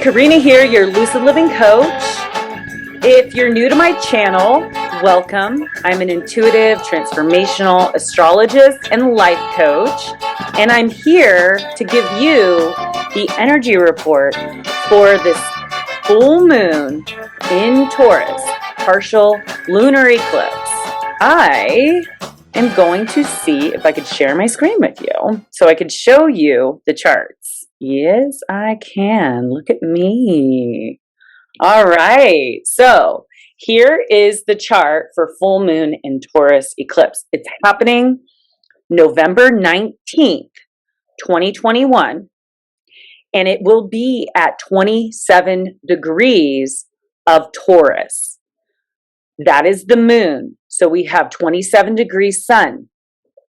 Karina here, your Lucid Living Coach. If you're new to my channel, welcome. I'm an intuitive, transformational astrologist and life coach, and I'm here to give you the energy report for this full moon in Taurus, partial lunar eclipse. I am going to see if I could share my screen with you so I could show you the charts. Yes, I can. Look at me. All right. So here is the chart for full moon in Taurus eclipse. It's happening November 19th, 2021, and it will be at 27 degrees of Taurus. That is the moon. So we have 27 degrees sun.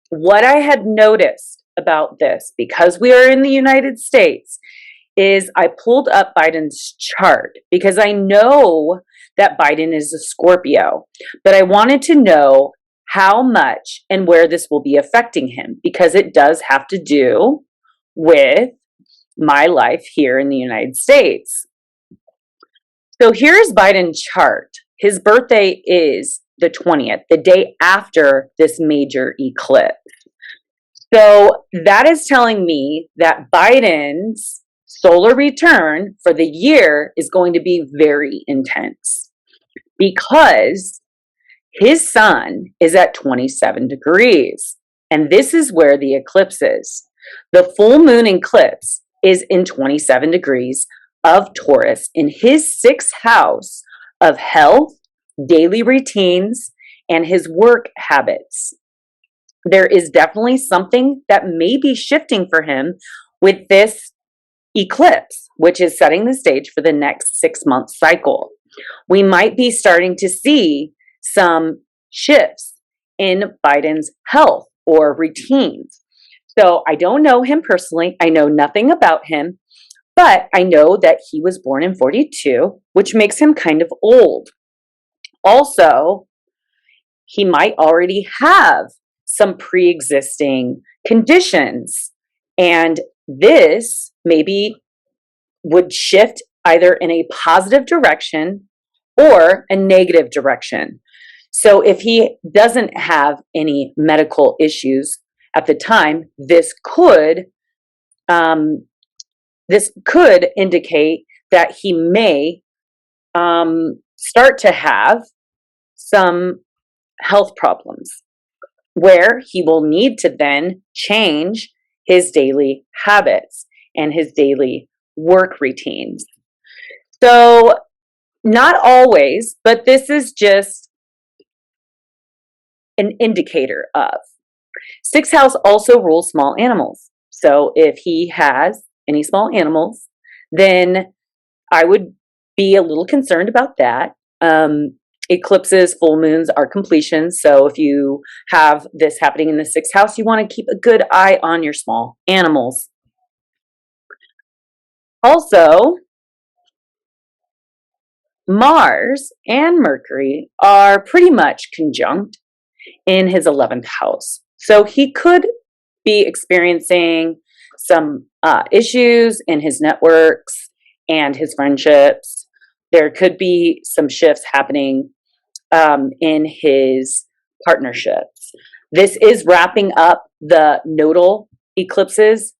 What I had noticed about this, because we are in the United States, is I pulled up Biden's chart because I know that Biden is a Scorpio, but I wanted to know how much and where this will be affecting him, because it does have to do with my life here in the United States. So here's Biden's chart. His birthday is the 20th, the day after this major eclipse. So that is telling me that Biden's solar return for the year is going to be very intense because his sun is at 27 degrees. And this is where the eclipse is. The full moon eclipse is in 27 degrees of Taurus in his sixth house of health, daily routines, and his work habits. There is definitely something that may be shifting for him with this eclipse, which is setting the stage for the next 6-month cycle. We might be starting to see some shifts in Biden's health or routines. So I don't know him personally. I know nothing about him, but I know that he was born in 42, which makes him kind of old. Also, he might already have some pre-existing conditions, and this maybe would shift either in a positive direction or a negative direction. So if he doesn't have any medical issues at the time, this could indicate that he may start to have some health problems, where he will need to then change his daily habits and his daily work routines. So not always, but this is just an indicator of. Sixth house also rules small animals. So if he has any small animals, then I would be a little concerned about that. Eclipses, full moons are completions. So if you have this happening in the sixth house, you want to keep a good eye on your small animals. Also, Mars and Mercury are pretty much conjunct in his 11th house. So he could be experiencing some issues in his networks and his friendships. There could be some shifts happening in his partnerships. This is wrapping up the nodal eclipses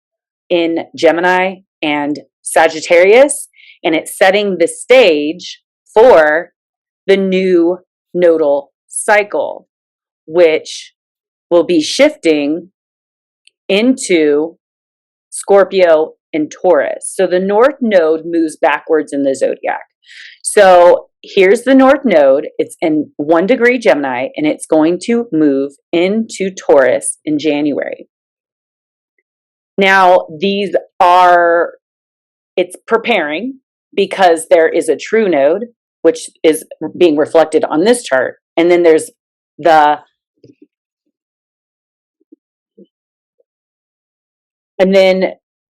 in Gemini and Sagittarius, and it's setting the stage for the new nodal cycle, which will be shifting into Scorpio and Taurus. So the North Node moves backwards in the zodiac. So here's the North Node. It's in 1 degree Gemini, and it's going to move into Taurus in January. Now, it's preparing because there is a true node, which is being reflected on this chart. And then there's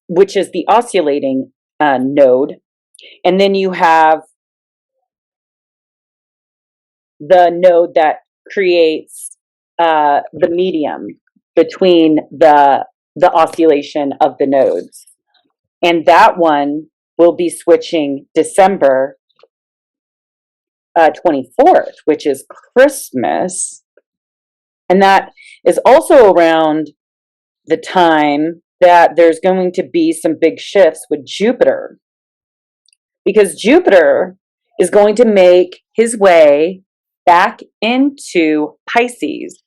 which is the oscillating node. And then you have the node that creates the medium between the oscillation of the nodes. And that one will be switching December 24th, which is Christmas. And that is also around the time that there's going to be some big shifts with Jupiter. Because Jupiter is going to make his way back into Pisces.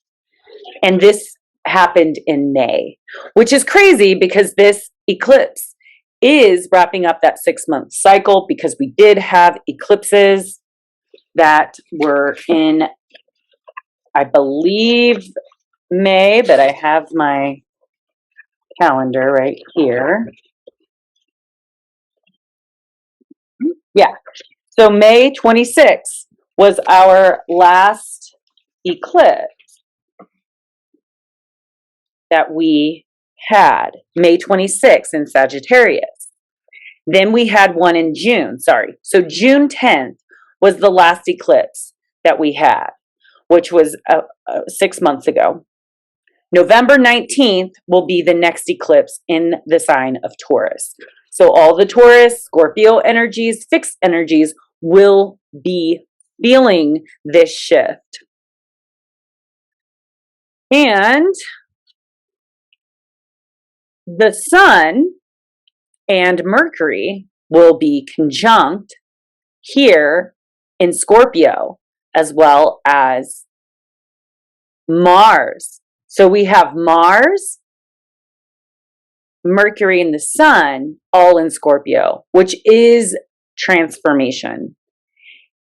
And this happened in May, which is crazy because this eclipse is wrapping up that 6-month cycle, because we did have eclipses that were in, I believe, May, but I have my calendar right here. Yeah. So May 26th was our last eclipse that we had, May 26th in Sagittarius. Then we had one in June, sorry. So June 10th was the last eclipse that we had, which was 6 months ago. November 19th will be the next eclipse in the sign of Taurus. So all the Taurus, Scorpio energies, fixed energies will be feeling this shift. And the Sun and Mercury will be conjunct here in Scorpio, as well as Mars. So we have Mars, Mercury, and the Sun all in Scorpio, which is transformation.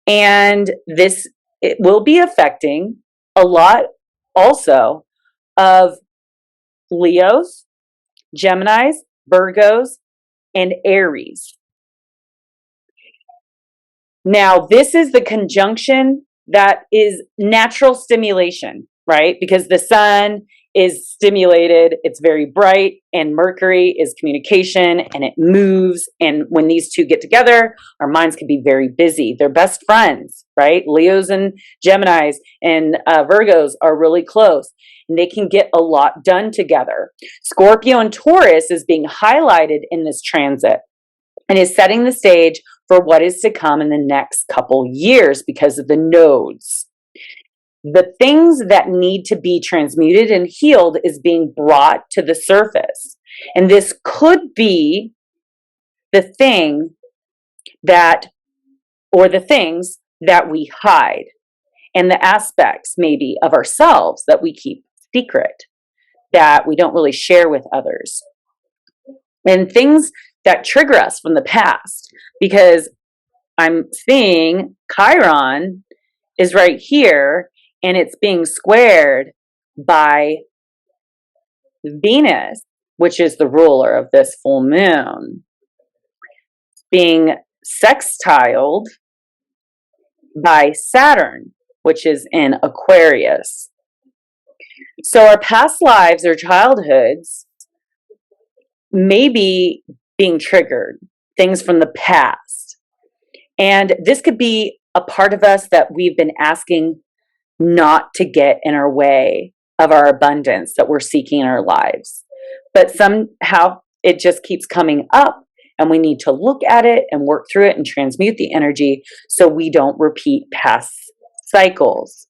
And this, it will be affecting a lot also of Leos, Geminis, Virgos, and Aries. Now, this is the conjunction that is natural stimulation, right? Because the Sun is stimulated, it's very bright, and Mercury is communication and it moves. And when these two get together, our minds can be very busy. They're best friends, right? Leos and Geminis and Virgos are really close, and they can get a lot done together. Scorpio and Taurus is being highlighted in this transit and is setting the stage for what is to come in the next couple years because of the nodes. The things that need to be transmuted and healed is being brought to the surface. And this could be the thing that, or the things that we hide, and the aspects maybe of ourselves that we keep secret, that we don't really share with others. And things that trigger us from the past, because I'm seeing Chiron is right here, and it's being squared by Venus, which is the ruler of this full moon, being sextiled by Saturn, which is in Aquarius. So our past lives or childhoods may be being triggered, things from the past. And this could be a part of us that we've been asking not to get in our way of our abundance that we're seeking in our lives. But somehow it just keeps coming up, and we need to look at it and work through it and transmute the energy so we don't repeat past cycles.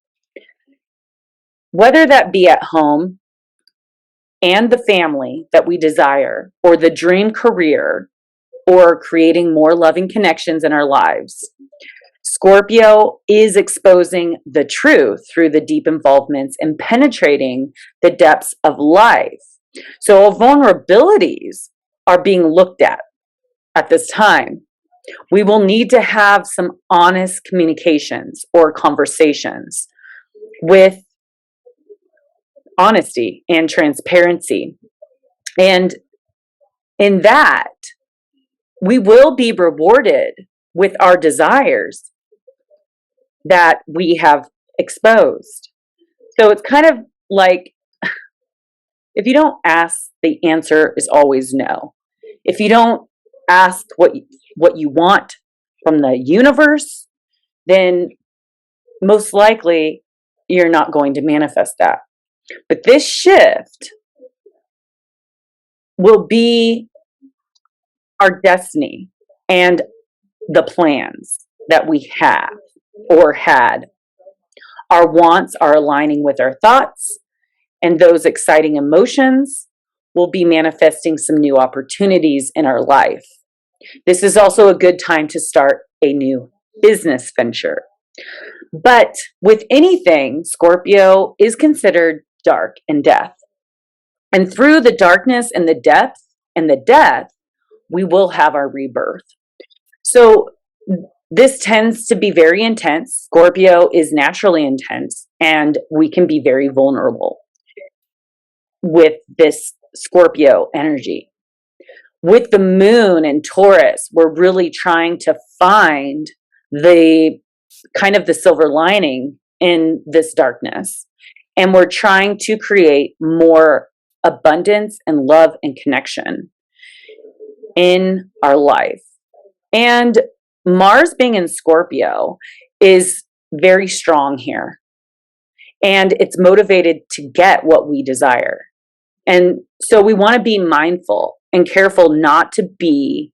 Whether that be at home and the family that we desire, or the dream career, or creating more loving connections in our lives, Scorpio is exposing the truth through the deep involvements and penetrating the depths of life. So our vulnerabilities are being looked at this time. We will need to have some honest communications or conversations with honesty and transparency. And in that, we will be rewarded with our desires that we have exposed. So it's kind of like, if you don't ask, the answer is always no. If you don't ask what you want from the universe, then most likely you're not going to manifest that. But this shift will be our destiny. and the plans that we have or had. Our wants are aligning with our thoughts, and those exciting emotions will be manifesting some new opportunities in our life. This is also a good time to start a new business venture. But with anything, Scorpio is considered dark and death. And through the darkness and the depth and the death, we will have our rebirth. So this tends to be very intense. Scorpio is naturally intense, and we can be very vulnerable with this Scorpio energy. With the moon and Taurus, we're really trying to find the kind of the silver lining in this darkness. And we're trying to create more abundance and love and connection in our life. And Mars being in Scorpio is very strong here. And it's motivated to get what we desire. And so we want to be mindful and careful not to be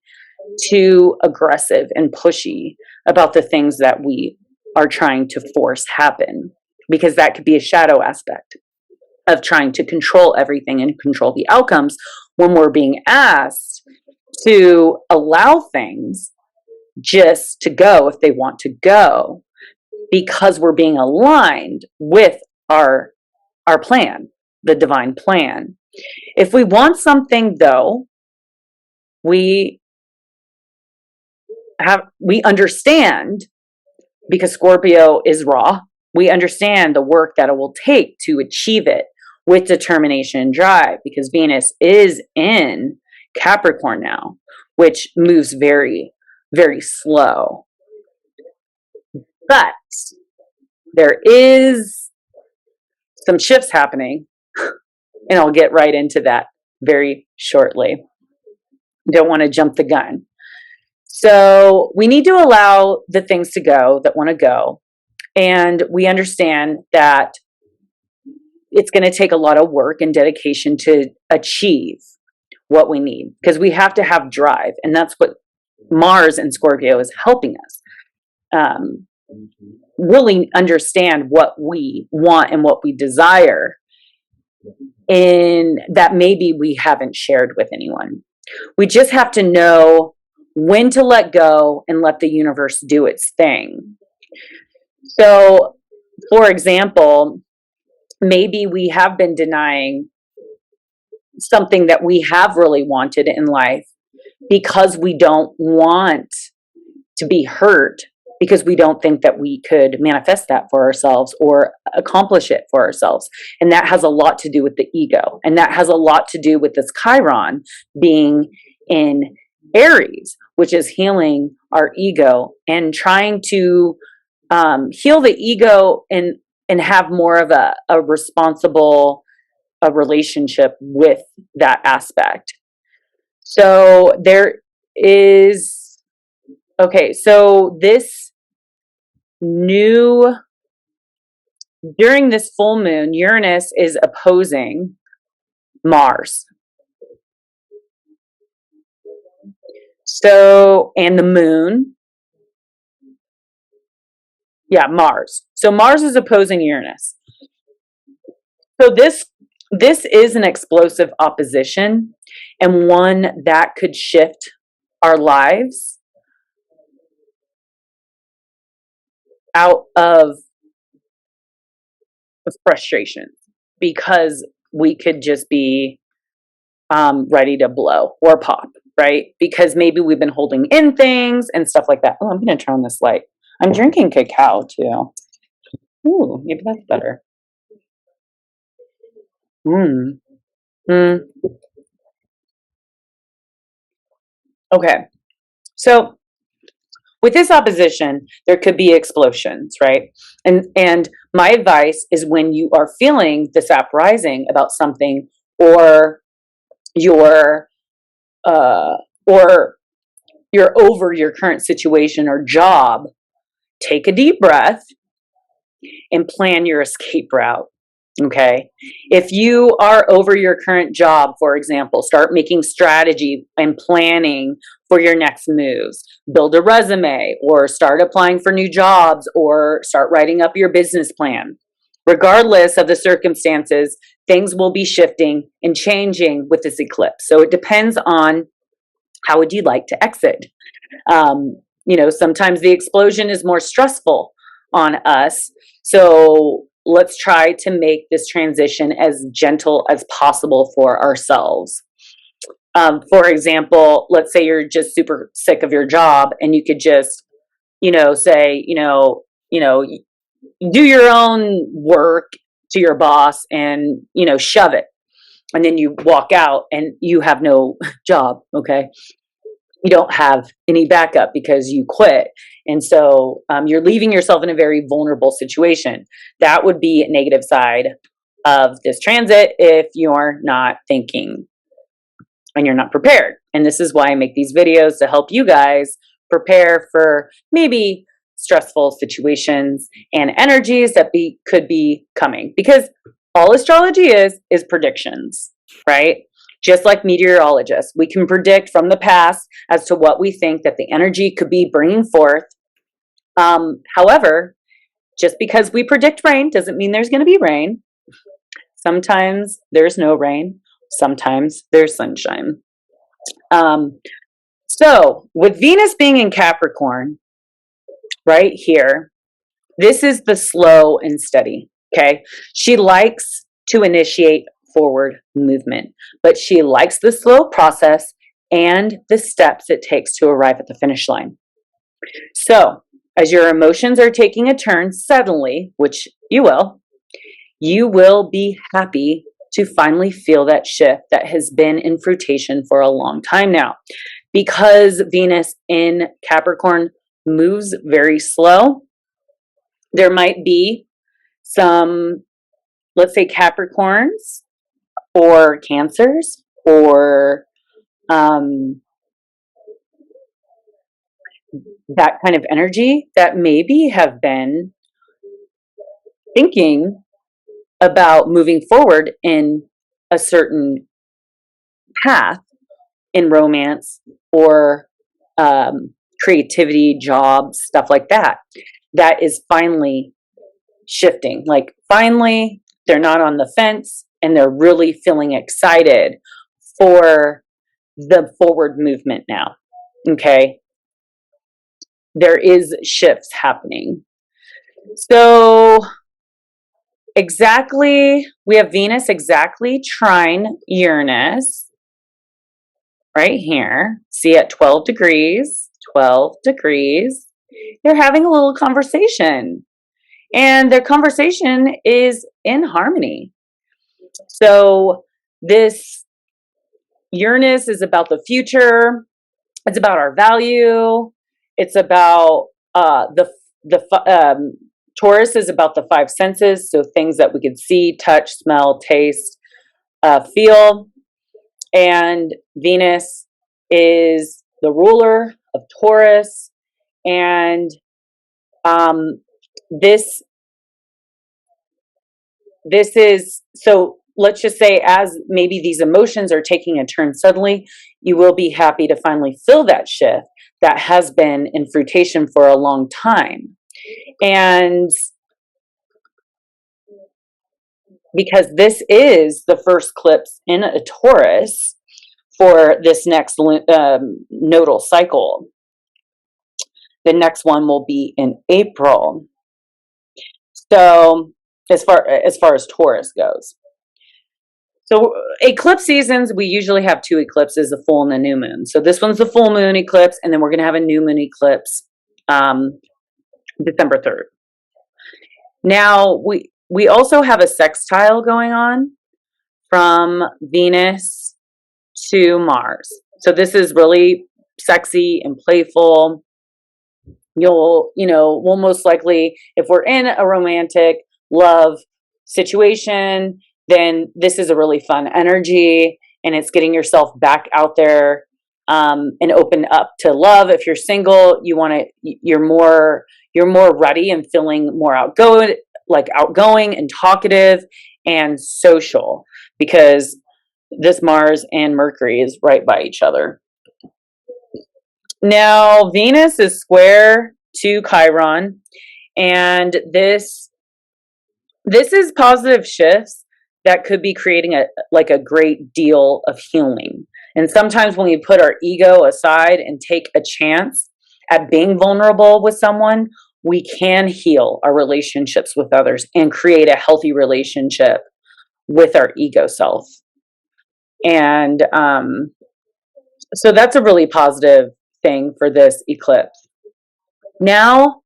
too aggressive and pushy about the things that we are trying to force happen, because that could be a shadow aspect of trying to control everything and control the outcomes when we're being asked to allow things just to go if they want to go, because we're being aligned with our plan, the divine plan. If we want something, though, we understand, because Scorpio is raw, we understand the work that it will take to achieve it with determination and drive, because Venus is in Capricorn now, which moves very, very slow. But there is some shifts happening, and I'll get right into that very shortly. Don't want to jump the gun. So we need to allow the things to go that want to go. And we understand that it's going to take a lot of work and dedication to achieve what we need, because we have to have drive. And that's what Mars and Scorpio is helping us really understand what we want and what we desire, and that maybe we haven't shared with anyone. We just have to know when to let go and let the universe do its thing. So, for example, maybe we have been denying something that we have really wanted in life because we don't want to be hurt, because we don't think that we could manifest that for ourselves or accomplish it for ourselves. And that has a lot to do with the ego. And that has a lot to do with this Chiron being in Aries, which is healing our ego and trying to heal the ego and have more of a responsible relationship with that aspect. So there is, okay, so during this full moon, Uranus is opposing Mars. So, and the moon. Yeah, Mars. So Mars is opposing Uranus. So this is an explosive opposition, and one that could shift our lives out of frustration, because we could just be ready to blow or pop, right? Because maybe we've been holding in things and stuff like that. Oh, I'm going to turn on this light. I'm drinking cacao too. Ooh, maybe that's better. Okay. So with this opposition, there could be explosions, right? And my advice is, when you are feeling this uprising about something, or you're over your current situation or job, take a deep breath and plan your escape route. Okay. If you are over your current job, for example, start making strategy and planning for your next moves. Build a resume or start applying for new jobs or start writing up your business plan. Regardless of the circumstances, things will be shifting and changing with this eclipse. So it depends on how would you like to exit. Sometimes the explosion is more stressful on us. So let's try to make this transition as gentle as possible for ourselves. For example, let's say you're just super sick of your job and you could just, say, do your own work to your boss and, shove it. And then you walk out and you have no job. Okay. You don't have any backup because you quit. And so you're leaving yourself in a very vulnerable situation. That would be a negative side of this transit if you're not thinking and you're not prepared. And this is why I make these videos to help you guys prepare for maybe stressful situations and energies that could be coming. Because all astrology is predictions, right? Just like meteorologists, we can predict from the past as to what we think that the energy could be bringing forth. However, just because we predict rain doesn't mean there's going to be rain. Sometimes there's no rain. Sometimes there's sunshine. So with Venus being in Capricorn right here, this is the slow and steady. Okay. She likes to initiate forward movement, but she likes the slow process and the steps it takes to arrive at the finish line. So as your emotions are taking a turn suddenly, which you will be happy to finally feel that shift that has been in fruition for a long time now. Because Venus in Capricorn moves very slow, there might be some, let's say, Capricorns or Cancers or that kind of energy that maybe have been thinking about moving forward in a certain path in romance or creativity, jobs, stuff like that. That is finally shifting. Like finally, they're not on the fence and they're really feeling excited for the forward movement now. Okay. There is shifts happening. So we have Venus exactly trine Uranus right here. See at 12 degrees. They're having a little conversation. And their conversation is in harmony. So this Uranus is about the future. It's about our value. It's about Taurus is about the five senses. So things that we could see, touch, smell, taste, feel. And Venus is the ruler of Taurus. And this is, so let's just say as maybe these emotions are taking a turn suddenly, you will be happy to finally feel that shift that has been in fruition for a long time. And because this is the first eclipse in a Taurus for this next nodal cycle. The next one will be in April. So as far as Taurus goes. So eclipse seasons, we usually have two eclipses, a full and a new moon. So this one's the full moon eclipse, and then we're going to have a new moon eclipse December 3rd. Now, we also have a sextile going on from Venus to Mars. So this is really sexy and playful. We'll most likely, if we're in a romantic love situation, then this is a really fun energy and it's getting yourself back out there and open up to love. If you're single, you're more ready and feeling more outgoing like outgoing and talkative and social, because this Mars and Mercury is right by each other. Now, Venus is square to Chiron, and this is positive shifts that could be creating a great deal of healing. And sometimes when we put our ego aside and take a chance at being vulnerable with someone, we can heal our relationships with others and create a healthy relationship with our ego self. And so that's a really positive thing for this eclipse. Now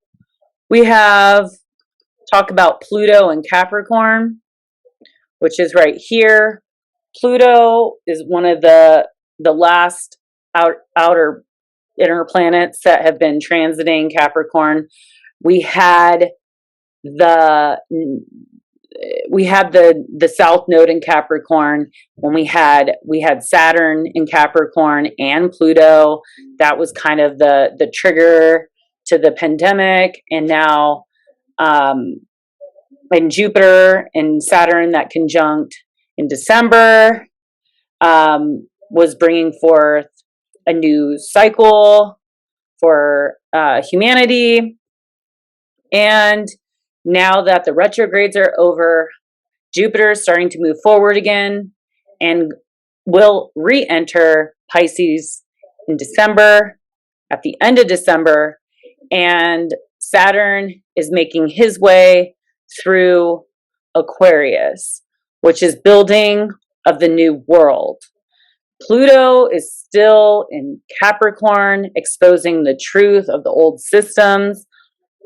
we talk about Pluto and Capricorn, which is right here. Pluto is one of the last outer inner planets that have been transiting Capricorn. We had the south node in Capricorn when we had Saturn in Capricorn and Pluto. That was kind of the trigger to the pandemic. And now and Jupiter and Saturn, that conjunct in December, was bringing forth a new cycle for humanity. And now that the retrogrades are over, Jupiter is starting to move forward again and will re-enter Pisces in December, at the end of December. And Saturn is making his way through Aquarius, which is building of the new world. Pluto is still in Capricorn, exposing the truth of the old systems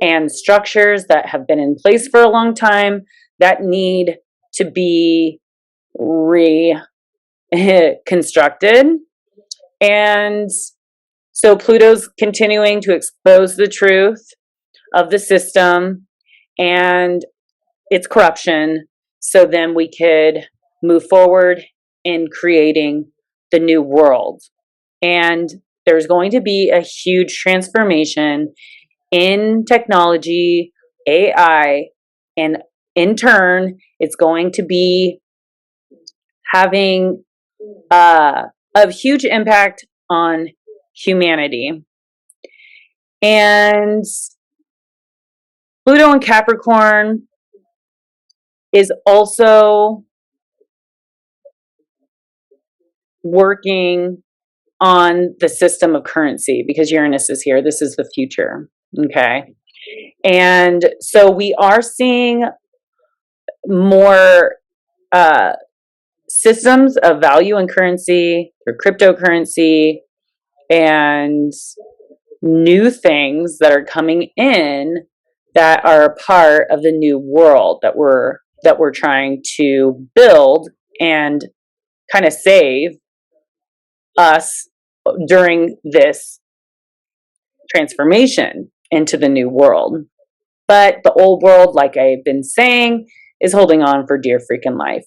and structures that have been in place for a long time that need to be reconstructed. And so Pluto's continuing to expose the truth of the system and its corruption, so then we could move forward in creating the new world. And there's going to be a huge transformation in technology, AI, and in turn, it's going to be having a huge impact on humanity. And Pluto and Capricorn is also working on the system of currency, because Uranus is here. This is the future. Okay. And so we are seeing more systems of value and currency, or cryptocurrency, and new things that are coming in that are a part of the new world that we're trying to build and kind of save us during this transformation into the new world. But the old world, like I've been saying, is holding on for dear freaking life.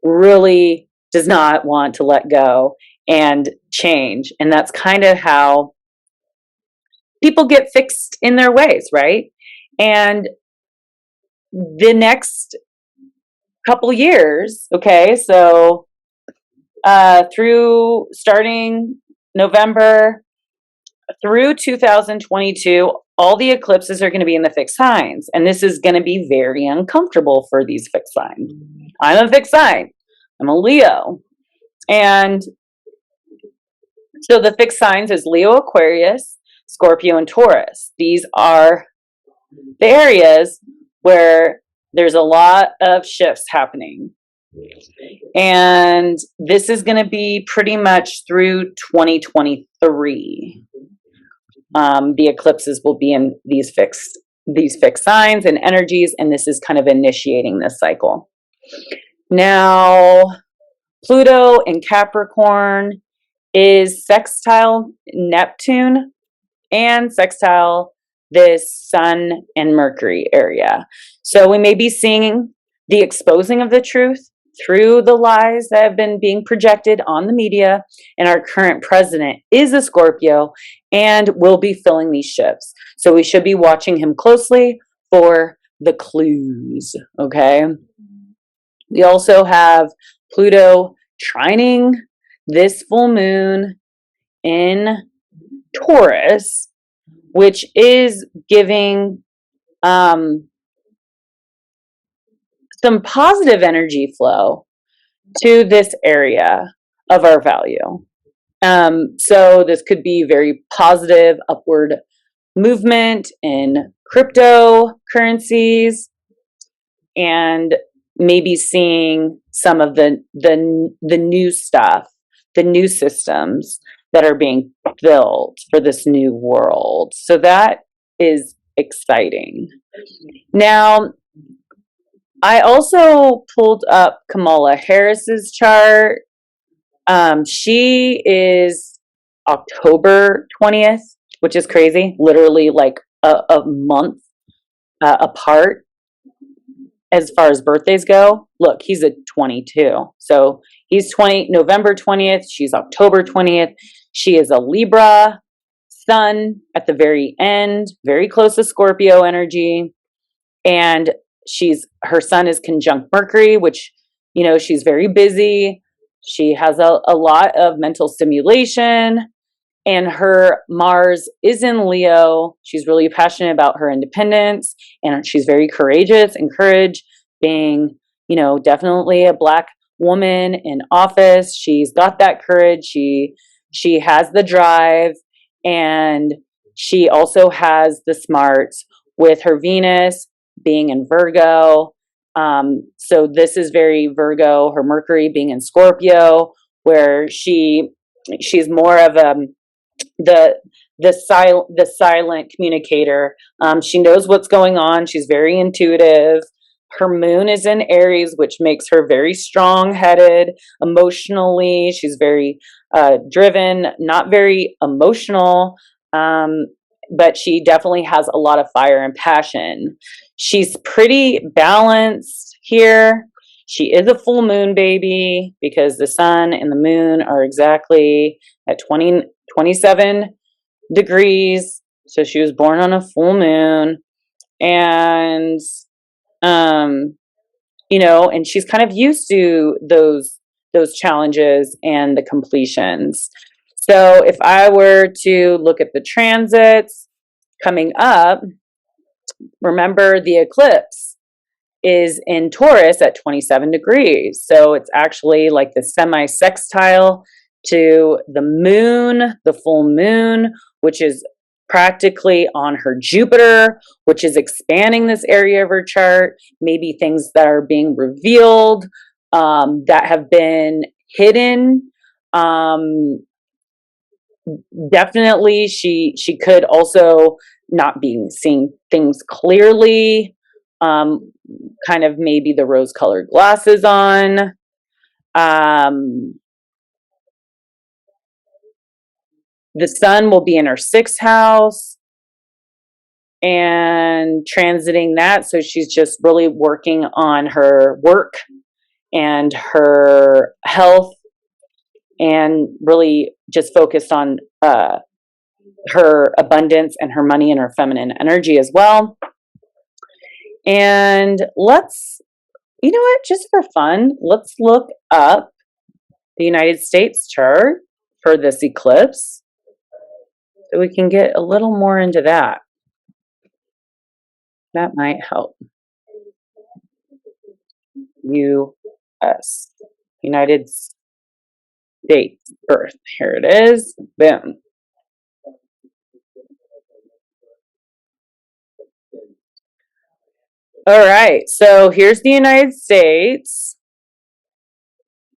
Really does not want to let go and change. And that's kind of how people get fixed in their ways, right? And the next couple years, okay, so through starting November through 2022, all the eclipses are going to be in the fixed signs. And this is going to be very uncomfortable for these fixed signs. I'm a fixed sign. I'm a Leo. And so the fixed signs is Leo, Aquarius, Scorpio, and Taurus. These are the areas where there's a lot of shifts happening. And this is going to be pretty much through 2023. The eclipses will be in these fixed signs and energies, and this is kind of initiating this cycle. Now, Pluto in Capricorn is sextile Neptune and sextile this Sun and Mercury area. So we may be seeing the exposing of the truth through the lies that have been being projected on the media. And our current president is a Scorpio and will be filling these shifts. So we should be watching him closely for the clues, okay? We also have Pluto trining this full moon in Taurus, which is giving some positive energy flow to this area of our value. So this could be very positive upward movement in cryptocurrencies, and maybe seeing some of the new stuff, the new systems that are being built for this new world. So that is exciting. Now, I also pulled up Kamala Harris's chart. She is October 20th, which is crazy, literally like a month apart as far as birthdays go. Look, he's a 22. So he's November 20th. She's October 20th. She is a Libra sun at the very end, very close to Scorpio energy. And her sun is conjunct Mercury, which, she's very busy. She has a lot of mental stimulation, and her Mars is in Leo. She's really passionate about her independence, and she's very courageous and courage, being, definitely a Black woman in office. She's got that courage. She has the drive, and she also has the smarts with her Venus being in Virgo. So this is very Virgo, her Mercury being in Scorpio, where she's more of the silent communicator. She knows what's going on. She's very intuitive. Her moon is in Aries, which makes her very strong-headed emotionally. She's very driven, not very emotional, but she definitely has a lot of fire and passion. She's pretty balanced here. She is a full moon baby because the sun and the moon are exactly at 27 degrees. So she was born on a full moon. And, and she's kind of used to those challenges and the completions. So if I were to look at the transits coming up, remember the eclipse is in Taurus at 27 degrees. So it's actually like the semi-sextile to the moon, the full moon, which is practically on her Jupiter, which is expanding this area of her chart. Maybe things that are being revealed, that have been hidden. Definitely she could also not be seeing things clearly, kind of maybe the rose-colored glasses on. The sun will be in her 6th house and transiting that, so she's just really working on her work and her health, and really just focused on her abundance and her money and her feminine energy as well. And let's, just for fun, let's look up the United States chart for this eclipse so we can get a little more into that. That might help. U.S. United States Earth. Here it is. Boom. All right, so here's the United States.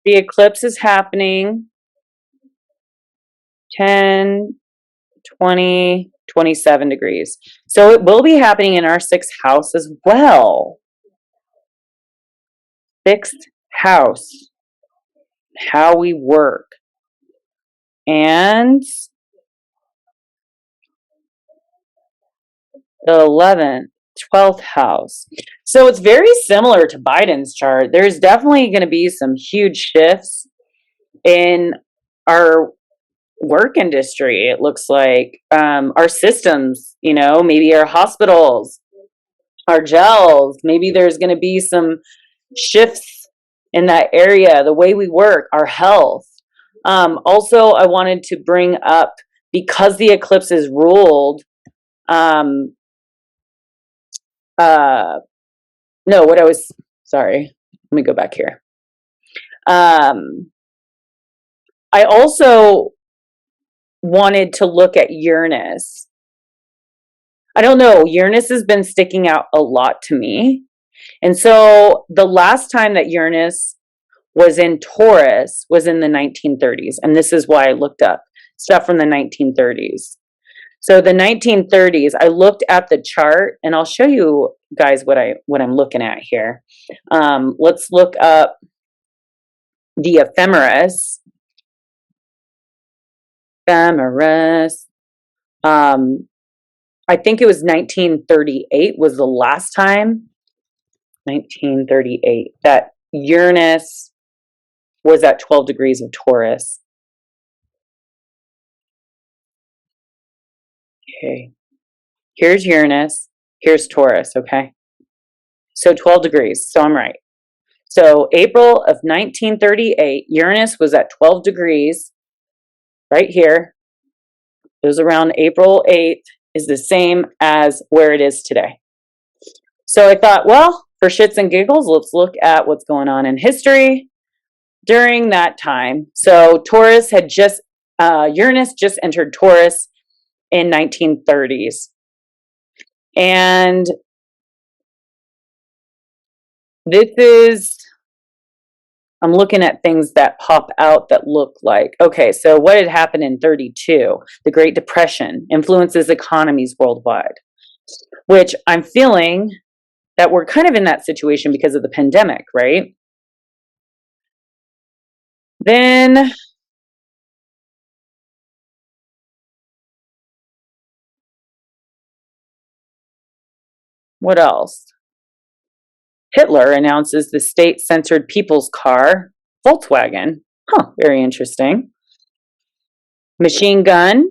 The eclipse is happening 10, 20, 27 degrees. So it will be happening in our 6th house as well. 6th house, how we work. And the 11th, 12th house. So it's very similar to Biden's chart. There's definitely going to be some huge shifts in our work industry. It looks like our systems, maybe our hospitals, our gels. Maybe there's going to be some shifts in that area, the way we work, our health. Also, I wanted to bring up, because the eclipse is ruled, sorry, let me go back here. I also wanted to look at Uranus. I don't know, Uranus has been sticking out a lot to me. And so the last time that Uranus was in Taurus was in the 1930s. And this is why I looked up stuff from the 1930s. So the 1930s, I looked at the chart, and I'll show you guys what I'm looking at here. Let's look up the ephemeris. I think it was 1938 was the last time, 1938, that Uranus was at 12 degrees of Taurus. Okay, here's Uranus, here's Taurus, okay? So 12 degrees, so I'm right. So April of 1938, Uranus was at 12 degrees, right here. It was around April 8th, is the same as where it is today. So I thought, well, for shits and giggles, let's look at what's going on in history during that time. So Taurus had Uranus just entered Taurus in 1930s. And I'm looking at things that pop out that look like, okay, so what had happened in 32? The Great Depression influences economies worldwide, which I'm feeling that we're kind of in that situation because of the pandemic, right? Then what else? Hitler announces the state-censored people's car, Volkswagen. Huh, very interesting. Machine gun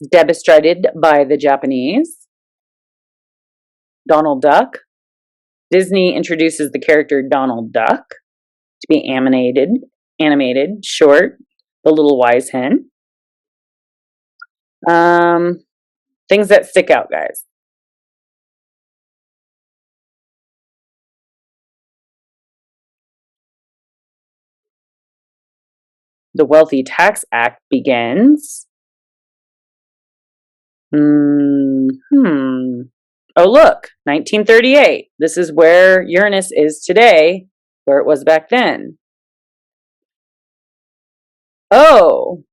is demonstrated by the Japanese. Donald Duck. Disney introduces the character Donald Duck to be animated, short, the little wise hen. Things that stick out, guys. The Wealthy Tax Act begins. Oh, look, 1938. This is where Uranus is today, where it was back then. Oh,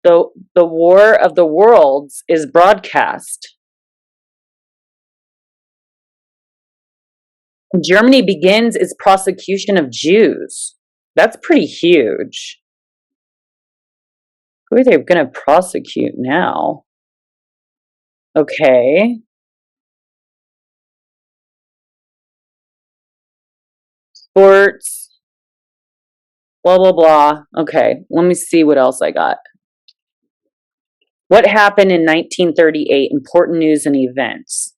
the War of the Worlds is broadcast. Germany begins its prosecution of Jews. That's pretty huge. Who are they going to prosecute now? Okay. Sports. Blah, blah, blah. Okay, let me see what else I got. What happened in 1938? Important news and events.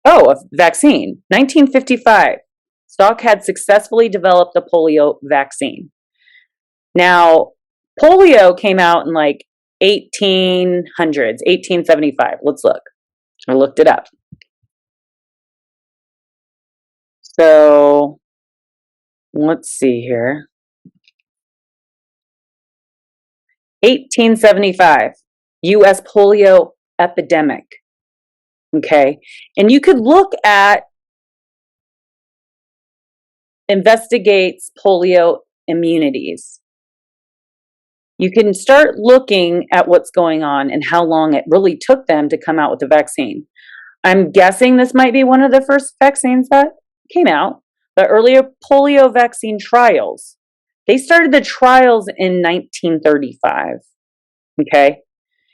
Oh, a vaccine. 1955. Salk had successfully developed the polio vaccine. Now, polio came out in like 1800s, 1875. Let's look. I looked it up. So, let's see here. 1875, U.S. polio epidemic. Okay, and you could look at investigates polio immunities. You can start looking at what's going on and how long it really took them to come out with the vaccine. I'm guessing this might be one of the first vaccines that came out. The earlier polio vaccine trials, they started the trials in 1935. Okay,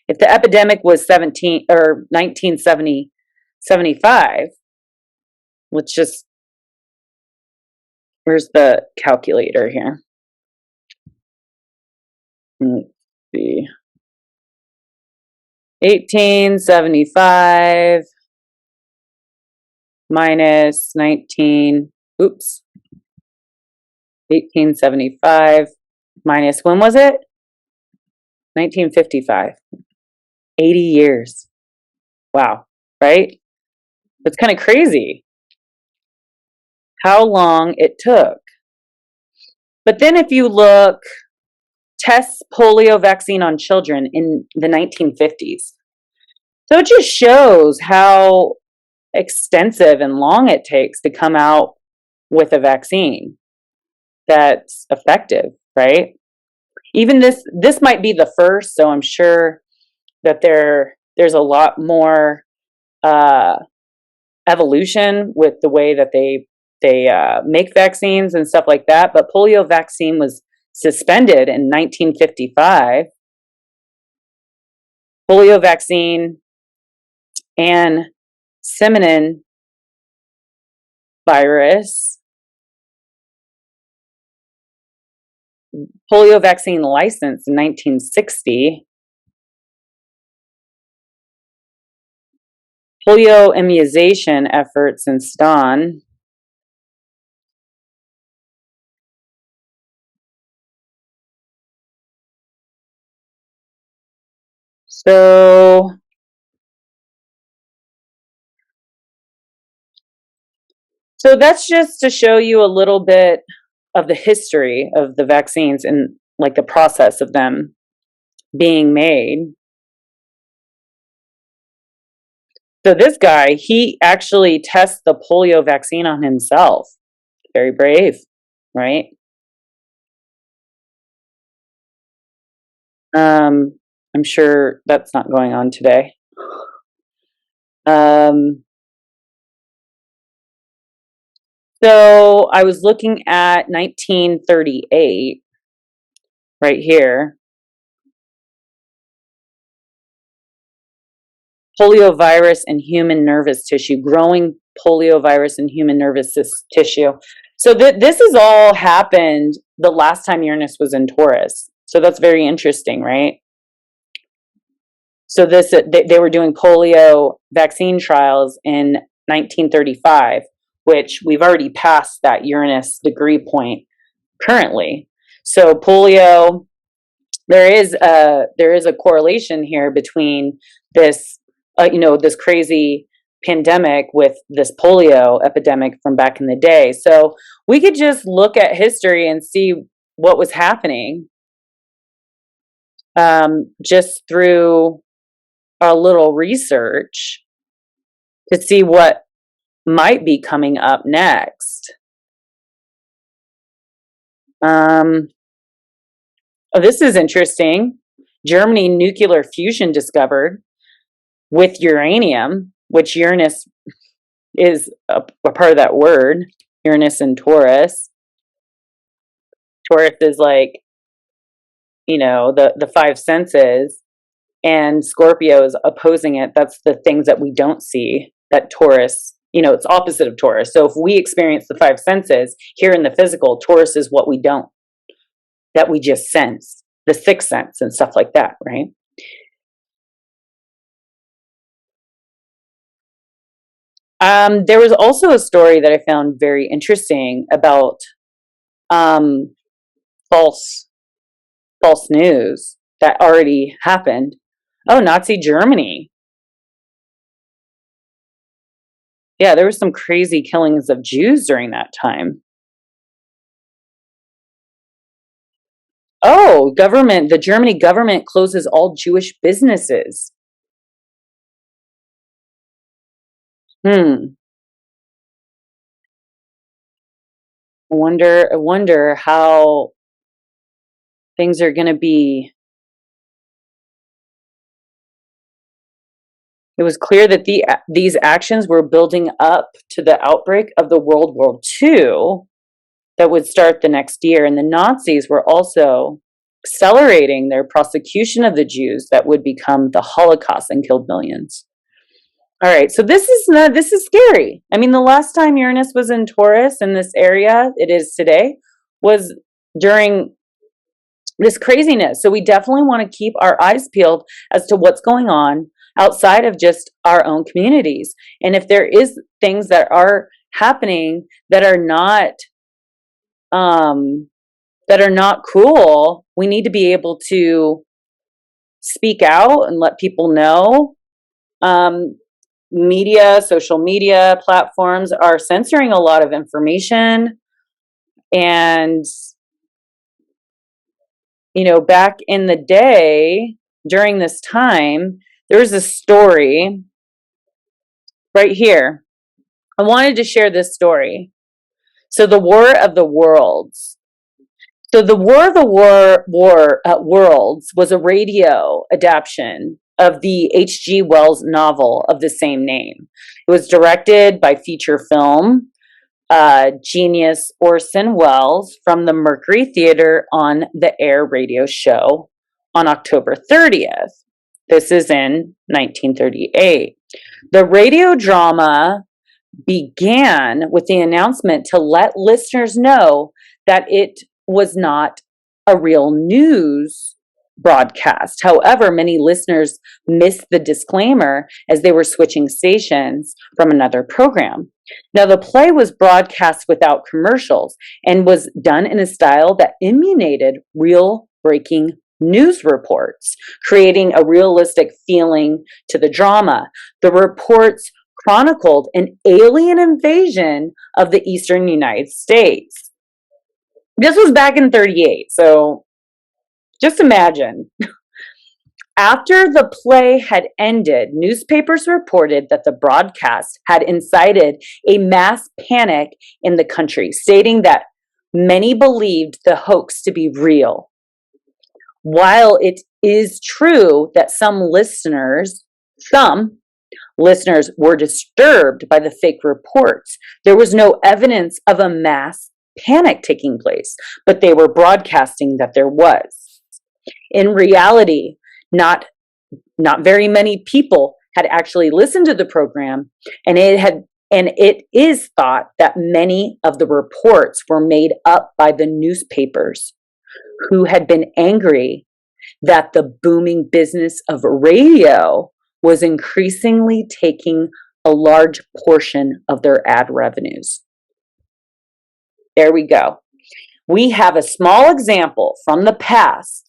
if the epidemic was 1975, let's just, where's the calculator here? Let's see. 1875 minus 1875 minus, when was it? 1955. 80 years. Wow, right? It's kind of crazy how long it took. But then if you look, test polio vaccine on children in the 1950s. So it just shows how extensive and long it takes to come out with a vaccine that's effective, right? Even this might be the first, so I'm sure that there's a lot more evolution with the way that they make vaccines and stuff like that. But polio vaccine was suspended in 1955. Polio vaccine and Simonin virus. Polio vaccine license in 1960. Polio immunization efforts in Stan. So that's just to show you a little bit of the history of the vaccines and like the process of them being made. So this guy, he actually tests the polio vaccine on himself. Very brave, right? I'm sure that's not going on today. So I was looking at 1938 right here. Poliovirus in human nervous tissue, growing poliovirus in human nervous tissue. So this has all happened the last time Uranus was in Taurus. So that's very interesting, right? So they were doing polio vaccine trials in 1935, which we've already passed that Uranus degree point currently. So polio, there is a correlation here between this, this crazy pandemic with this polio epidemic from back in the day. So we could just look at history and see what was happening just through a little research to see what might be coming up next. Oh, this is interesting. Germany nuclear fusion discovered with uranium, which Uranus is a part of that word, Uranus and Taurus. Taurus is like, the five senses, and Scorpio is opposing it. That's the things that we don't see, that Taurus, it's opposite of Taurus. So if we experience the five senses here in the physical, Taurus is what we don't, that we just sense, the sixth sense and stuff like that, right? There was also a story that I found very interesting about false news that already happened. Oh, Nazi Germany. Yeah, there was some crazy killings of Jews during that time. Oh, the Germany government closes all Jewish businesses. I wonder how things are going to be. It was clear that these actions were building up to the outbreak of the World War II that would start the next year. And the Nazis were also accelerating their prosecution of the Jews that would become the Holocaust and killed millions. All right, so this is scary. I mean, the last time Uranus was in Taurus in this area, it is today, was during this craziness. So we definitely want to keep our eyes peeled as to what's going on outside of just our own communities. And if there is things that are happening that are not cool, we need to be able to speak out and let people know. Social media platforms are censoring a lot of information. And, back in the day, during this time, there was a story right here. I wanted to share this story. So the War of the Worlds. So the War of the Worlds was a radio adaptation of the H.G. Wells novel of the same name. It was directed by feature film genius Orson Welles from the Mercury Theater on the Air radio show on October 30th. This is in 1938. The radio drama began with the announcement to let listeners know that it was not a real news broadcast. However, many listeners missed the disclaimer as they were switching stations from another program. Now, the play was broadcast without commercials and was done in a style that emulated real breaking news reports, creating a realistic feeling to the drama. The reports chronicled an alien invasion of the eastern United States. This was back in 38, so just imagine. After the play had ended, newspapers reported that the broadcast had incited a mass panic in the country, stating that many believed the hoax to be real. While it is true that some listeners were disturbed by the fake reports, there was no evidence of a mass panic taking place, but they were broadcasting that there was. In reality, not very many people had actually listened to the program, and it is thought that many of the reports were made up by the newspapers, who had been angry that the booming business of radio was increasingly taking a large portion of their ad revenues. There we go. We have a small example from the past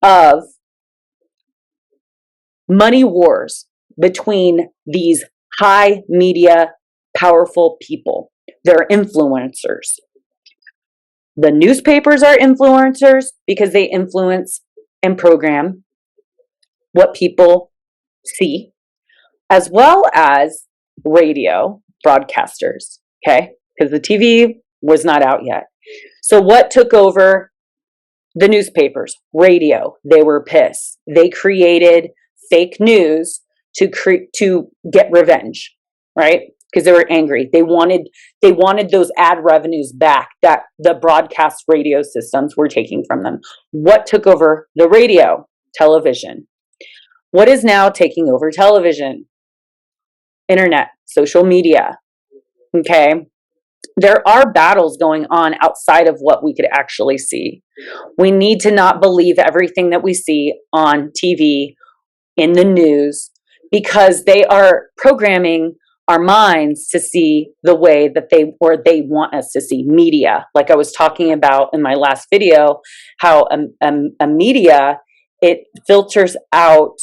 of money wars between these high media, powerful people. They're influencers. The newspapers are influencers because they influence and program what people see, as well as radio broadcasters, okay? Because the TV was not out yet. So what took over the newspapers? Radio. They were pissed. They created fake news to get revenge, right? Because they were angry. They wanted those ad revenues back that the broadcast radio systems were taking from them. What took over the radio? Television. What is now taking over television? Internet, social media. Okay. There are battles going on outside of what we could actually see. We need to not believe everything that we see on TV, in the news, because they are programming our minds to see the way that they want us to see. Media, like I was talking about in my last video, how a media, it filters out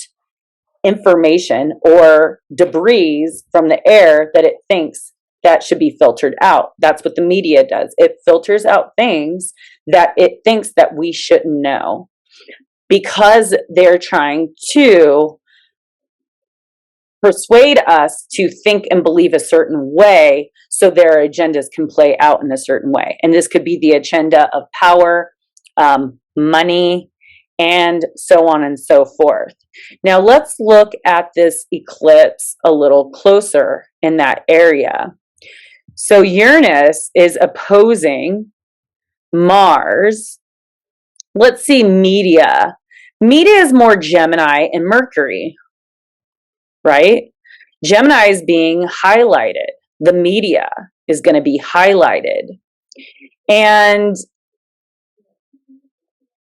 information or debris from the air that it thinks that should be filtered out. That's what the media does. It filters out things that it thinks that we shouldn't know, because they're trying to persuade us to think and believe a certain way so their agendas can play out in a certain way. And this could be the agenda of power, money, and so on and so forth. Now let's look at this eclipse a little closer in that area. So Uranus is opposing Mars. Let's see, media. Media is more Gemini and Mercury, right? Gemini is being highlighted. The media is going to be highlighted. And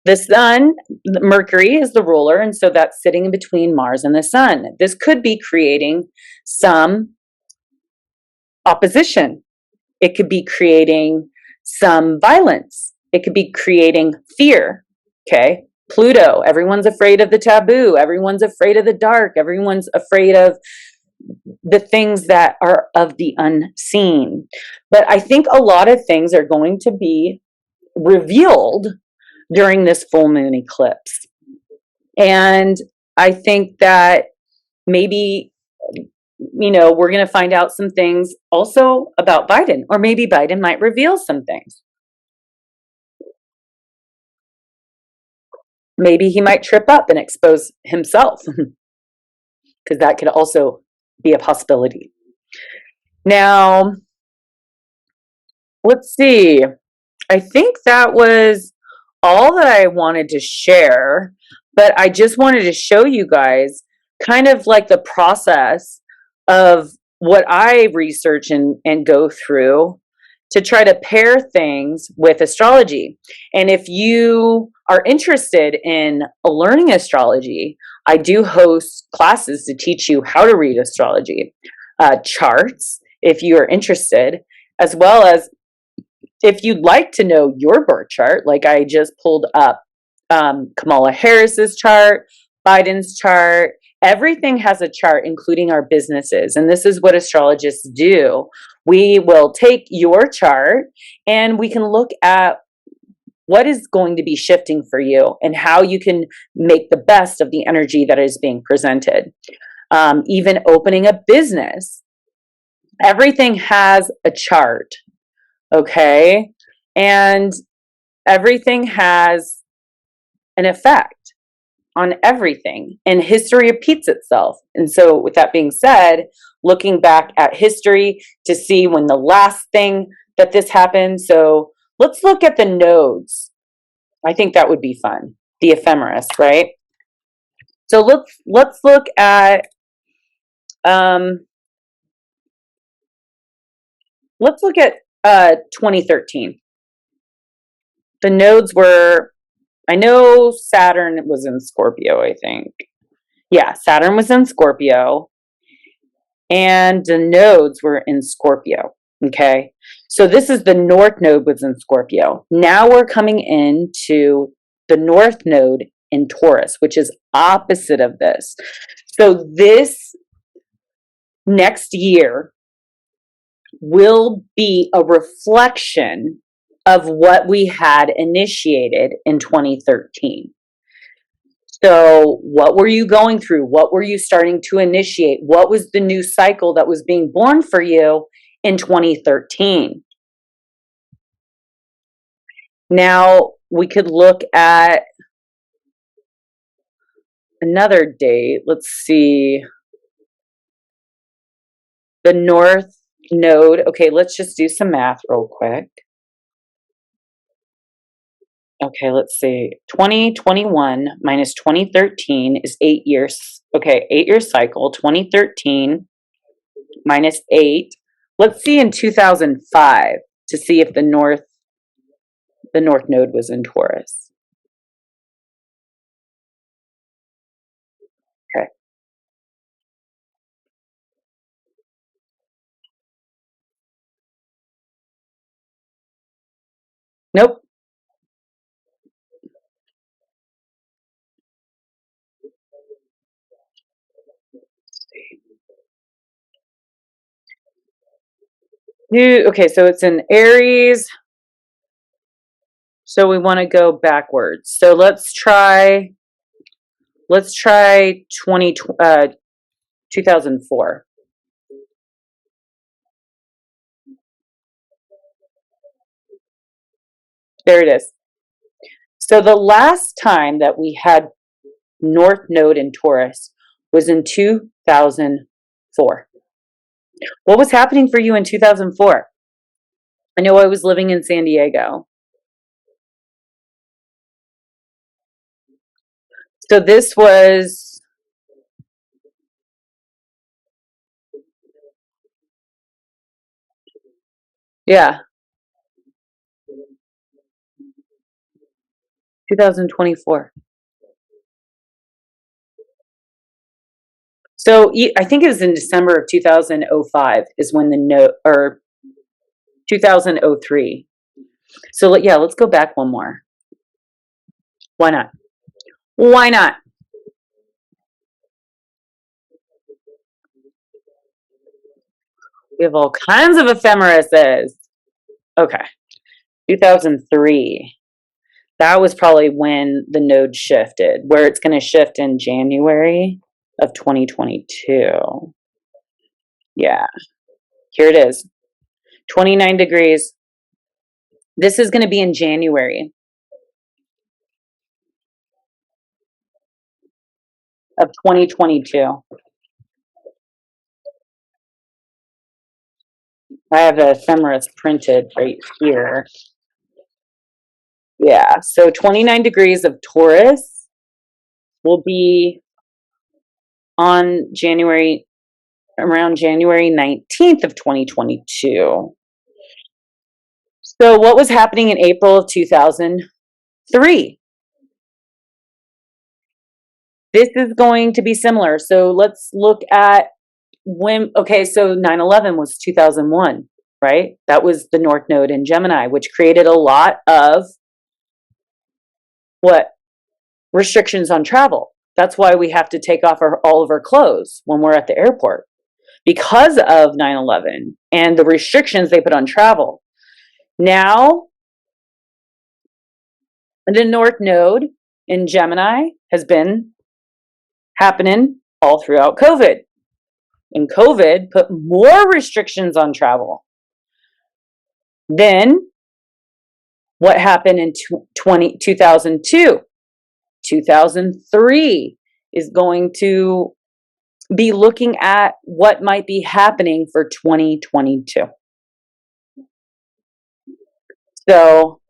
The sun, Mercury is the ruler, and so that's sitting in between Mars and the sun. This could be creating some opposition. It could be creating some violence. It could be creating fear. Okay. Pluto, everyone's afraid of the taboo. Everyone's afraid of the dark. Everyone's afraid of the things that are of the unseen. But I think a lot of things are going to be revealed during this full moon eclipse. And I think that maybe, we're going to find out some things also about Biden, or maybe Biden might reveal some things. Maybe he might trip up and expose himself, because that could also be a possibility. Now, let's see. I think that was all that I wanted to share, but I just wanted to show you guys kind of like the process of what I research and go through to try to pair things with astrology. And if you are interested in learning astrology, I do host classes to teach you how to read astrology, charts, if you are interested, as well as if you'd like to know your birth chart. Like I just pulled up Kamala Harris's chart, Biden's chart. Everything has a chart, including our businesses. And this is what astrologists do. We will take your chart and we can look at what is going to be shifting for you and how you can make the best of the energy that is being presented. Even opening a business, everything has a chart, okay? And everything has an effect on everything, and history repeats itself. And so with that being said, looking back at history to see when the last thing that this happened. So let's look at the nodes. I think that would be fun. The ephemeris, right? So let's look at 2013. The nodes were, I know Saturn was in Scorpio, I think. Yeah, Saturn was in Scorpio and the nodes were in Scorpio. Okay. So this is the North node was in Scorpio. Now we're coming into the North node in Taurus, which is opposite of this. So this next year will be a reflection of what we had initiated in 2013. So what were you going through? What were you starting to initiate? What was the new cycle that was being born for you in 2013? Now we could look at another date. Let's see. The North node. Okay, let's just do some math real quick. Okay, let's see. 2021 minus 2013 is 8 years. Okay, 8-year cycle. 2013 minus 8. Let's see in 2005 to see if the North node was in Taurus. Okay. Nope. Okay, so it's in Aries. So we want to go backwards. So let's try 2004. There it is. So the last time that we had North node in Taurus was in 2004. What was happening for you in 2004? I know I was living in San Diego. So this was, yeah. 2024. So I think it was in December of 2005 is when or 2003. So yeah, let's go back one more. Why not? Why not? We have all kinds of ephemerises. Okay. 2003. That was probably when the node shifted, where it's going to shift in January of 2022. Yeah. Here it is. 29 degrees. This is going to be in January of 2022. I have the ephemeris printed right here. Yeah, so 29 degrees of Taurus will be on around January 19th of 2022. So what was happening in April of 2003? This is going to be similar. So let's look at so 9/11 was 2001, right? That was the North Node in Gemini, which created a lot of restrictions on travel. That's why we have to take off all of our clothes when we're at the airport because of 9/11 and the restrictions they put on travel. Now, the North Node in Gemini has been happening all throughout COVID. And COVID put more restrictions on travel. Then, what happened in 2002? 2003 is going to be looking at what might be happening for 2022. So,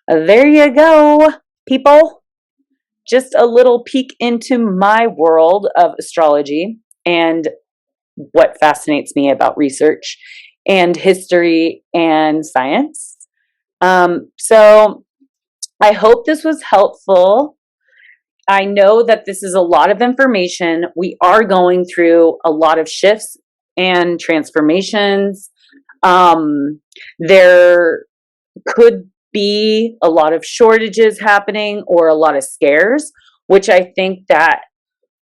there you go, people. Just a little peek into my world of astrology and what fascinates me about research and history and science. So I hope this was helpful. I know that this is a lot of information. We are going through a lot of shifts and transformations. There could be a lot of shortages happening or a lot of scares, which I think that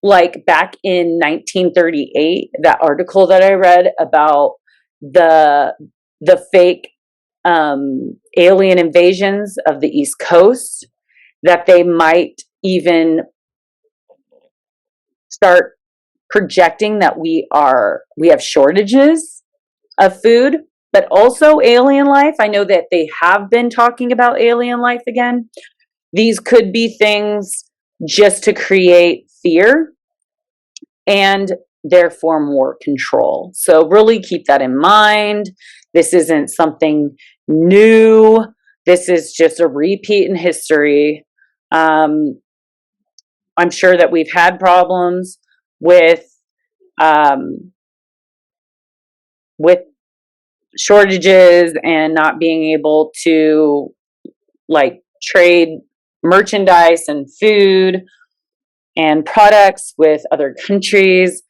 like back in 1938, that article that I read about the fake alien invasions of the East Coast, that they might even start projecting that we have shortages of food, but also alien life. I know that they have been talking about alien life again. These could be things just to create fear and therefore more control. So really keep that in mind. This isn't something new. This is just a repeat in history. I'm sure that we've had problems with shortages and not being able to like trade merchandise and food and products with other countries.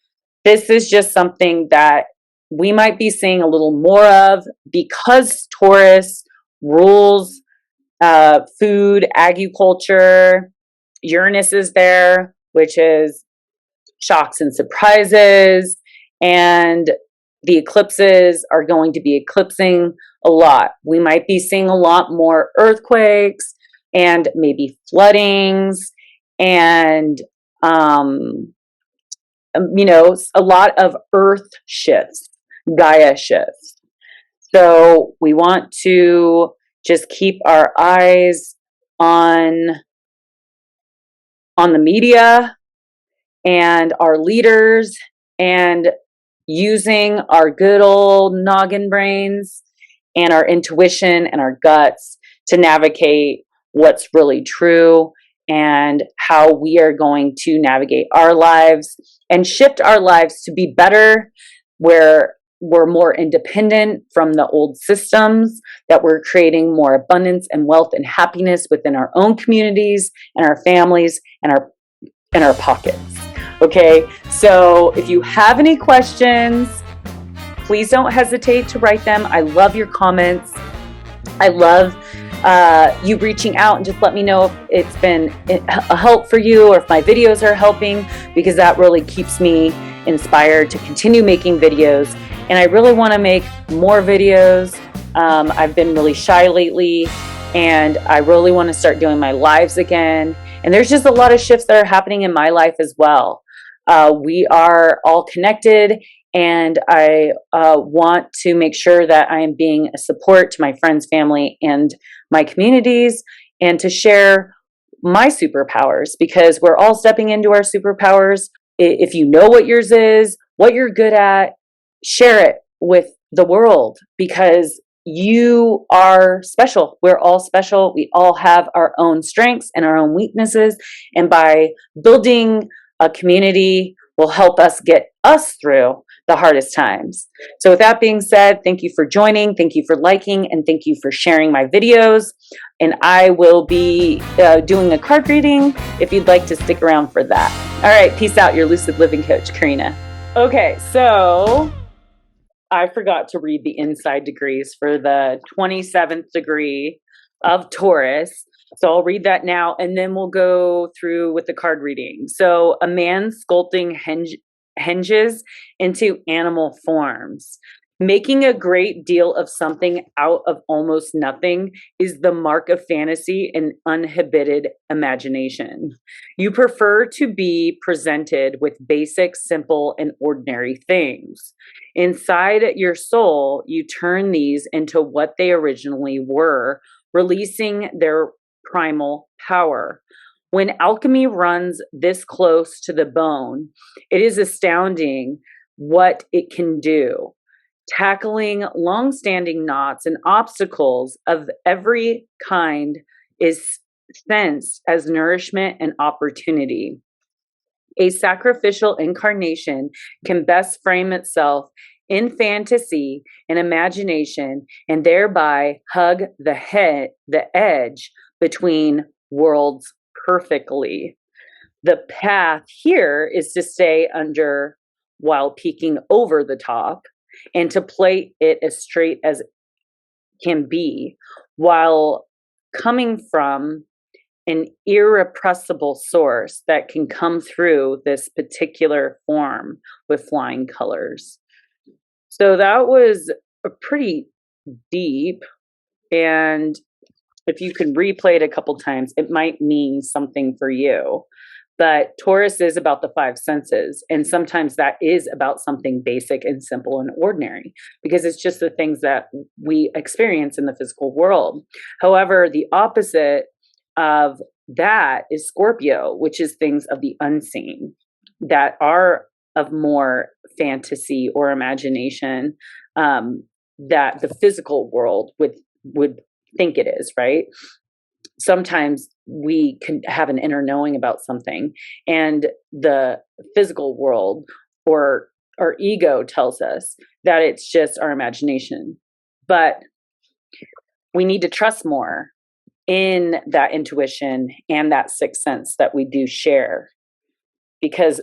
This is just something that we might be seeing a little more of because Taurus rules food, agriculture. Uranus is there, which is shocks and surprises. And the eclipses are going to be eclipsing a lot. We might be seeing a lot more earthquakes and maybe floodings and a lot of earth shifts, Gaia shifts. So we want to just keep our eyes on the media and our leaders and using our good old noggin brains and our intuition and our guts to navigate what's really true and how we are going to navigate our lives and shift our lives to be better, where we're more independent from the old systems, that we're creating more abundance and wealth and happiness within our own communities and our families and our pockets. Okay, so if you have any questions, please don't hesitate to write them. I love your comments. I love you reaching out and just let me know if it's been a help for you or if my videos are helping, because that really keeps me inspired to continue making videos. And I really want to make more videos. I've been really shy lately, and I really want to start doing my lives again. And there's just a lot of shifts that are happening in my life as well. We are all connected, and I want to make sure that I am being a support to my friends, family, and my communities, and to share my superpowers, because we're all stepping into our superpowers. If you know what yours is, what you're good at, share it with the world, because you are special. We're all special. We all have our own strengths and our own weaknesses. And by building a community will help us get us through the hardest times. So with that being said, thank you for joining, thank you for liking, and thank you for sharing my videos. And I will be doing a card reading if you'd like to stick around for that. All right, peace out, your Lucid Living Coach, Karina. Okay, so I forgot to read the inside degrees for the 27th degree of Taurus. So I'll read that now, and then we'll go through with the card reading. So a man sculpting hinges into animal forms. Making a great deal of something out of almost nothing is the mark of fantasy and uninhibited imagination. You prefer to be presented with basic, simple, and ordinary things. Inside your soul, you turn these into what they originally were, releasing their primal power. When alchemy runs this close to the bone, it is astounding what it can do. Tackling long-standing knots and obstacles of every kind is sensed as nourishment and opportunity. A sacrificial incarnation can best frame itself in fantasy and imagination, and thereby hug the edge between worlds perfectly. The path here is to stay under while peeking over the top, and to play it as straight as can be, while coming from an irrepressible source that can come through this particular form with flying colors. So that was a pretty deep, and if you can replay it a couple times, it might mean something for you. But Taurus is about the five senses, and sometimes that is about something basic and simple and ordinary, because it's just the things that we experience in the physical world. However, the opposite of that is Scorpio, which is things of the unseen that are of more fantasy or imagination, that the physical world would think it is, right? Sometimes we can have an inner knowing about something, and the physical world or our ego tells us that it's just our imagination. But we need to trust more in that intuition and that sixth sense that we do share, because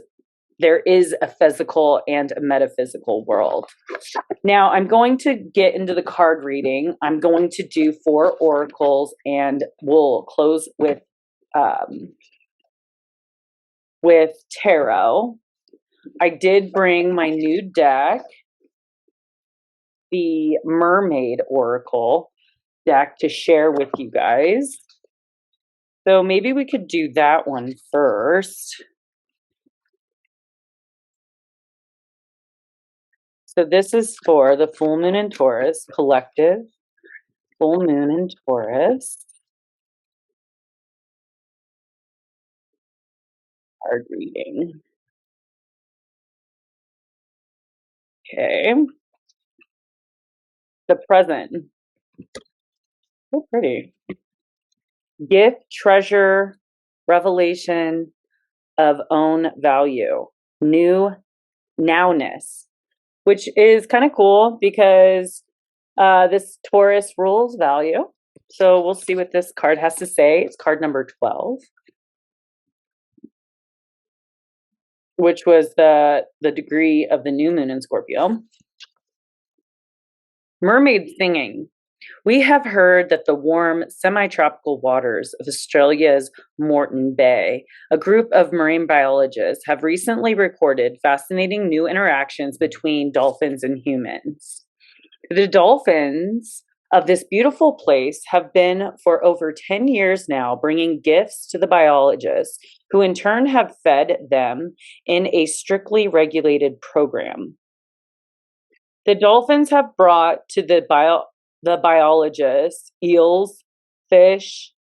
there is a physical and a metaphysical world. Now, I'm going to get into the card reading. I'm going to do 4 oracles, and we'll close with tarot. I did bring my new deck, the Mermaid Oracle deck, to share with you guys. So maybe we could do that one first. So this is for the full moon in Taurus, collective full moon in Taurus. Card reading. Okay. The present. So pretty. Gift, treasure, revelation of own value. New nowness. which is kind of cool because this Taurus rules value. So we'll see what this card has to say. It's card number 12, which was the degree of the new moon in Scorpio. Mermaid singing. We have heard that the warm, semi-tropical waters of Australia's Moreton Bay, a group of marine biologists, have recently recorded fascinating new interactions between dolphins and humans. The dolphins of this beautiful place have been for over 10 years now bringing gifts to the biologists, who in turn have fed them in a strictly regulated program. The dolphins have brought to the biologists eels, fish,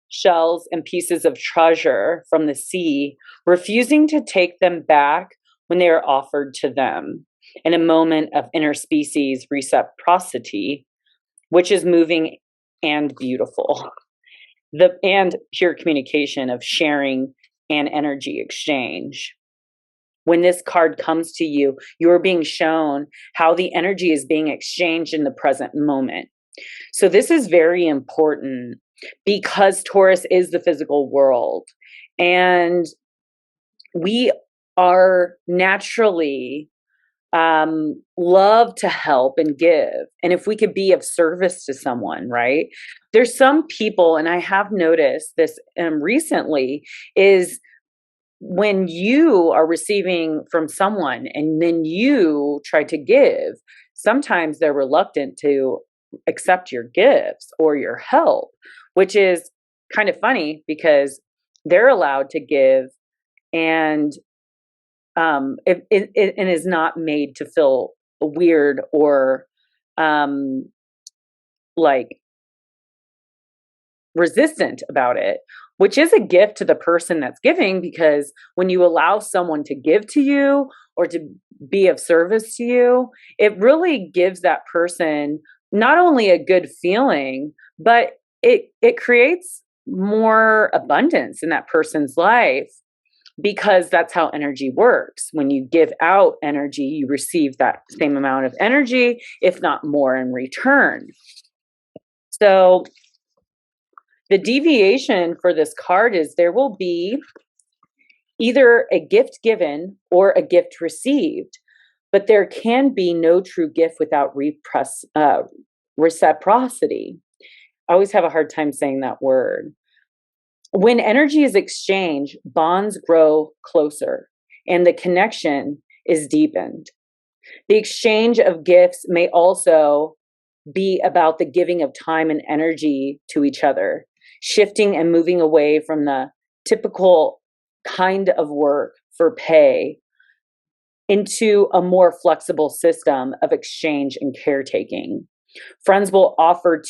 shells, and pieces of treasure from the sea, refusing to take them back when they are offered to them in a moment of interspecies reciprocity, which is moving and beautiful. And pure communication of sharing and energy exchange. When this card comes to you, you are being shown how the energy is being exchanged in the present moment. So this is very important because Taurus is the physical world, and we are naturally love to help and give. And if we could be of service to someone, right? There's some people, and I have noticed this recently, is when you are receiving from someone and then you try to give, sometimes they're reluctant to accept your gifts or your help, which is kind of funny because they're allowed to give, and it is not made to feel weird or like resistant about it, which is a gift to the person that's giving, because when you allow someone to give to you or to be of service to you, it really gives that person not only a good feeling, but it creates more abundance in that person's life, because that's how energy works. When you give out energy, you receive that same amount of energy, if not more, in return. So the deviation for this card is there will be either a gift given or a gift received, but there can be no true gift without reciprocity. I always have a hard time saying that word. When energy is exchanged, bonds grow closer and the connection is deepened. The exchange of gifts may also be about the giving of time and energy to each other, shifting and moving away from the typical kind of work for pay into a more flexible system of exchange and caretaking. Friends will offer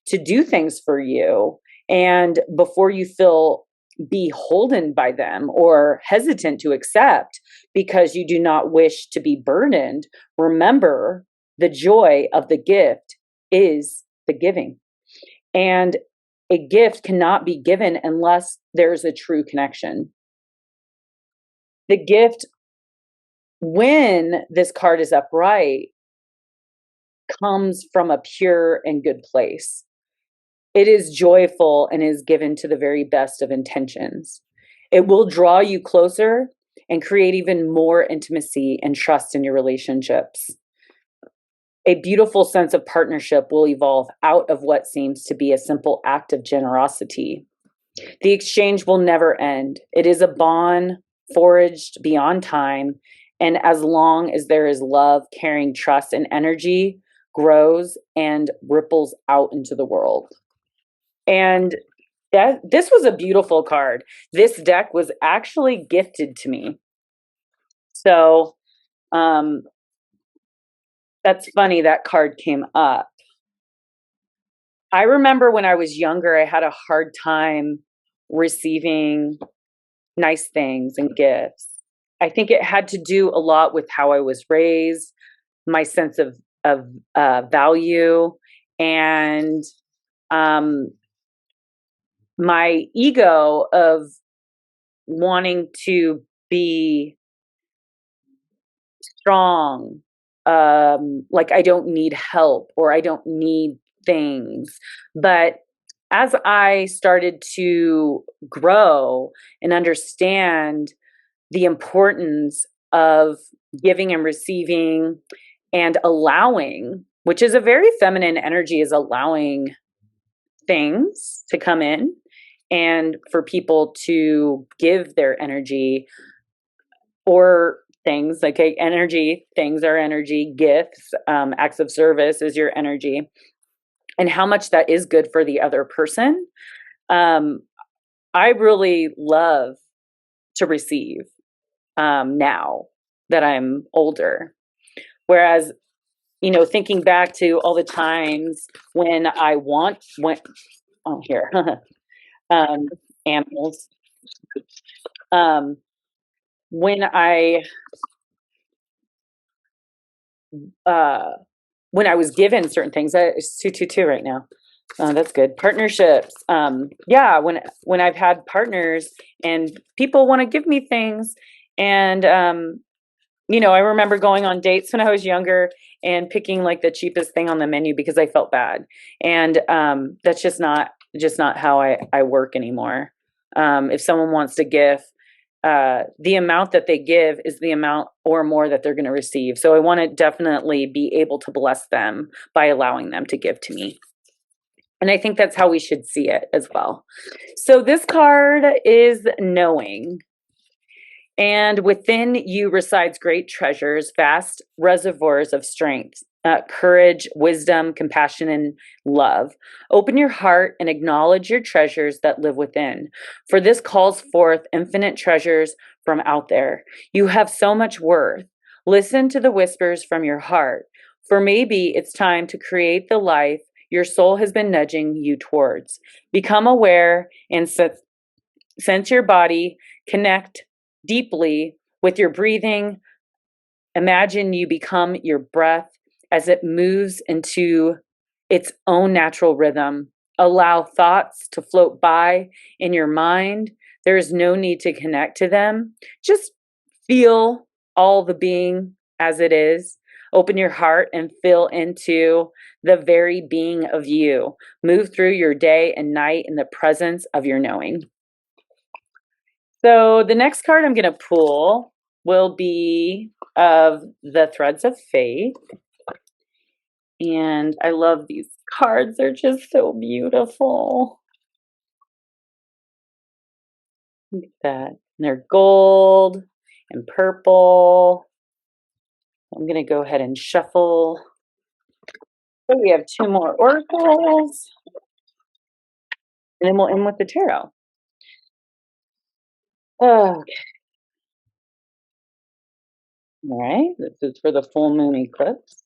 to do things for you, and before you feel beholden by them or hesitant to accept because you do not wish to be burdened, remember the joy of the gift is the giving. And a gift cannot be given unless there's a true connection. The gift, when this card is upright, comes from a pure and good place. It is joyful and is given to the very best of intentions. It will draw you closer and create even more intimacy and trust in your relationships. A beautiful sense of partnership will evolve out of what seems to be a simple act of generosity. The exchange will never end. It is a bond forged beyond time, and as long as there is love, caring, trust, and energy, grows and ripples out into the world. And this was a beautiful card. This deck was actually gifted to me. So that's funny that card came up. I remember when I was younger, I had a hard time receiving nice things and gifts. I think it had to do a lot with how I was raised, my sense of value, and my ego of wanting to be strong, like I don't need help or I don't need things. But as I started to grow and understand the importance of giving and receiving and allowing, which is a very feminine energy, is allowing things to come in and for people to give their energy or things like energy, things are energy, gifts, acts of service is your energy, and how much that is good for the other person. I really love to receive now that I'm older. Whereas, thinking back to all the times when oh, here, animals, um, when uh, when I was given certain things, it's 222 right now. That's good. Partnerships. Yeah, when I've had partners and people want to give me things, and I remember going on dates when I was younger and picking like the cheapest thing on the menu because I felt bad, and that's just not how I work anymore. If someone wants to give, the amount that they give is the amount or more that they're going to receive. So I want to definitely be able to bless them by allowing them to give to me. And I think that's how we should see it as well. So this card is knowing. And within you resides great treasures, vast reservoirs of strength, courage, wisdom, compassion, and love. Open your heart and acknowledge your treasures that live within. For this calls forth infinite treasures from out there. You have so much worth. Listen to the whispers from your heart. For maybe it's time to create the life your soul has been nudging you towards. Become aware and sense your body, connect deeply with your breathing. Imagine you become your breath as it moves into its own natural rhythm. Allow thoughts to float by in your mind. There is no need to connect to them. Just feel all the being as it is. Open your heart and feel into the very being of you. Move through your day and night in the presence of your knowing. So the next card I'm going to pull will be of the Threads of Faith. And I love these cards. They're just so beautiful. Look at that. And they're gold and purple. I'm going to go ahead and shuffle. So we have 2 more oracles. And then we'll end with the tarot. Okay. All right. This is for the full moon eclipse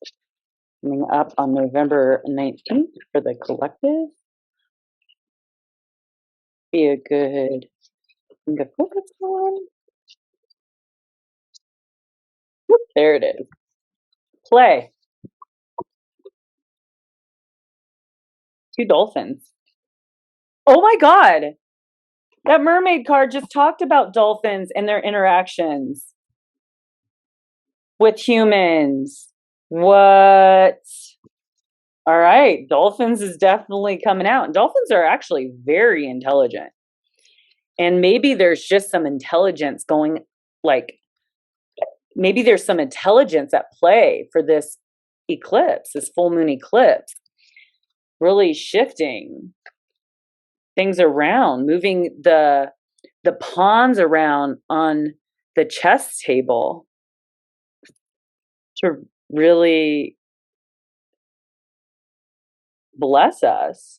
coming up on November 19th for the collective. Be a good thing to focus on. Whoop, there it is. Play. 2 dolphins. Oh my God. That mermaid card just talked about dolphins and their interactions with humans. What? All right. Dolphins is definitely coming out. Dolphins are actually very intelligent. And maybe there's just some intelligence going, like, maybe there's some intelligence at play for this eclipse, this full moon eclipse, really shifting things around, moving the pawns around on the chess table to really bless us.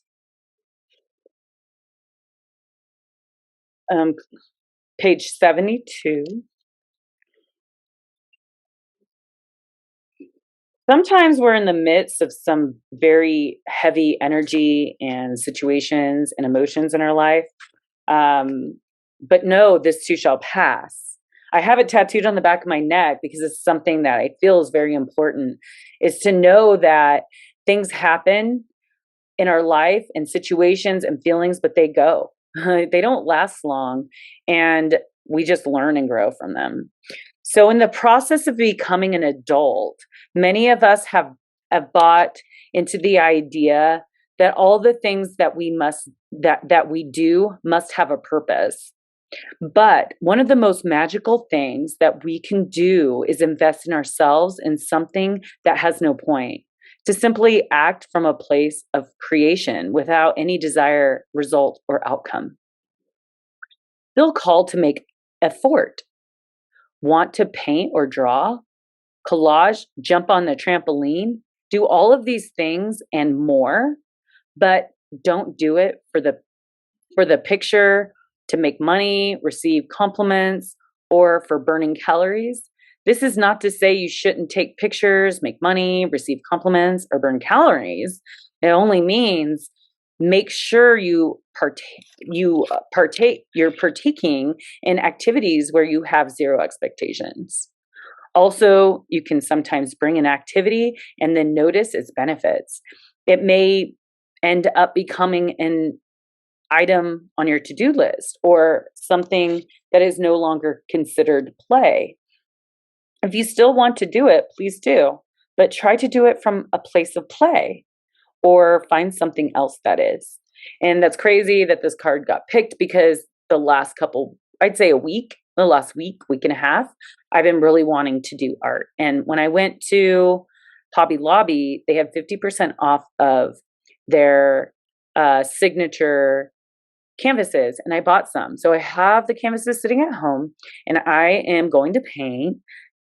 Page 72. Sometimes we're in the midst of some very heavy energy and situations and emotions in our life. But no, this too shall pass. I have it tattooed on the back of my neck because it's something that I feel is very important, is to know that things happen in our life and situations and feelings, but they go. They don't last long. And We just learn and grow from them. So in the process of becoming an adult, many of us have bought into the idea that all the things that we do must have a purpose. But one of the most magical things that we can do is invest in ourselves in something that has no point, to simply act from a place of creation without any desired result or outcome. Feel called to make effort, want to paint or draw, collage, jump on the trampoline, do all of these things and more, but don't do it for the picture, to make money, receive compliments, or for burning calories. This is not to say you shouldn't take pictures, make money, receive compliments, or burn calories. It only means make sure you're partaking in activities where you have zero expectations. Also, you can sometimes bring an activity and then notice its benefits. It may end up becoming an item on your to-do list or something that is no longer considered play. If you still want to do it, please do, but try to do it from a place of play or find something else that is. And that's crazy that this card got picked because the last couple, I'd say the last week and a half, I've been really wanting to do art. And when I went to Hobby Lobby, they had 50% off of their signature canvases, and I bought some. So I have the canvases sitting at home, and I am going to paint.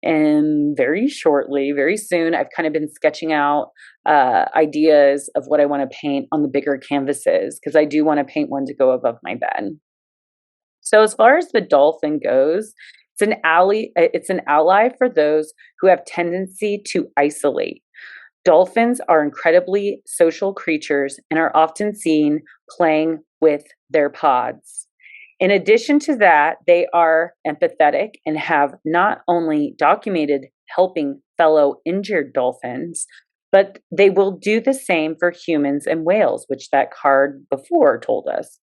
And very shortly, very soon, I've kind of been sketching out ideas of what I want to paint on the bigger canvases, because I do want to paint one to go above my bed. So as far as the dolphin goes, it's an ally for those who have tendency to isolate. Dolphins are incredibly social creatures and are often seen playing with their pods. In addition to that, they are empathetic and have not only documented helping fellow injured dolphins, but they will do the same for humans and whales, which that card before told us.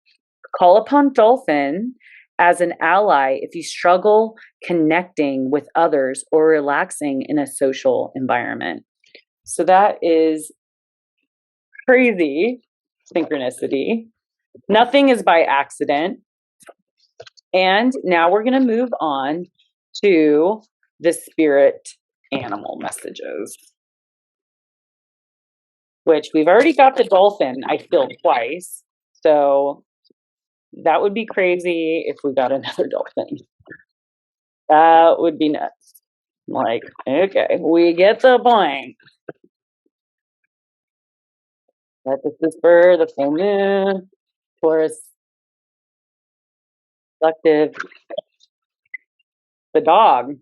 Call upon dolphin as an ally if you struggle connecting with others or relaxing in a social environment. So that is crazy synchronicity. Nothing is by accident. And now we're going to move on to the spirit animal messages, which we've already got the dolphin, I feel, twice. So that would be crazy if we got another dolphin. That would be nuts. Like, okay, we get the point. But this is for the full moon, Taurus, collective, the dog.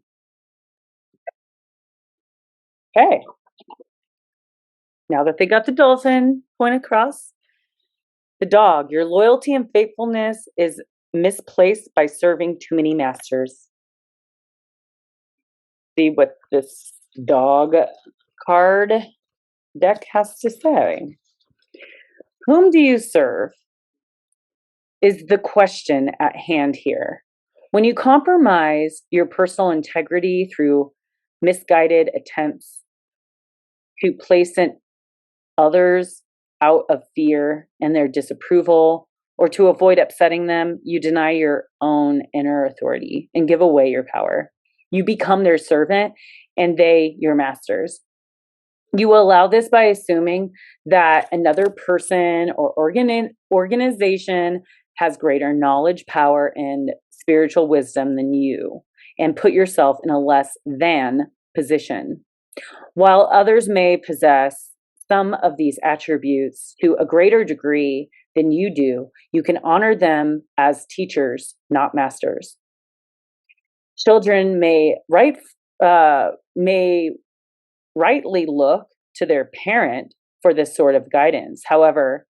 Okay. Now that they got the dolphin point across, the dog, your loyalty and faithfulness is misplaced by serving too many masters. See what this dog card deck has to say. Whom do you serve is the question at hand here. When you compromise your personal integrity through misguided attempts to place others out of fear and their disapproval, or to avoid upsetting them, you deny your own inner authority and give away your power. You become their servant and they your masters. You allow this by assuming that another person or organization has greater knowledge, power, and spiritual wisdom than you, and put yourself in a less than position. While others may possess some of these attributes to a greater degree than you do, you can honor them as teachers, not masters. Children may rightly look to their parent for this sort of guidance. However,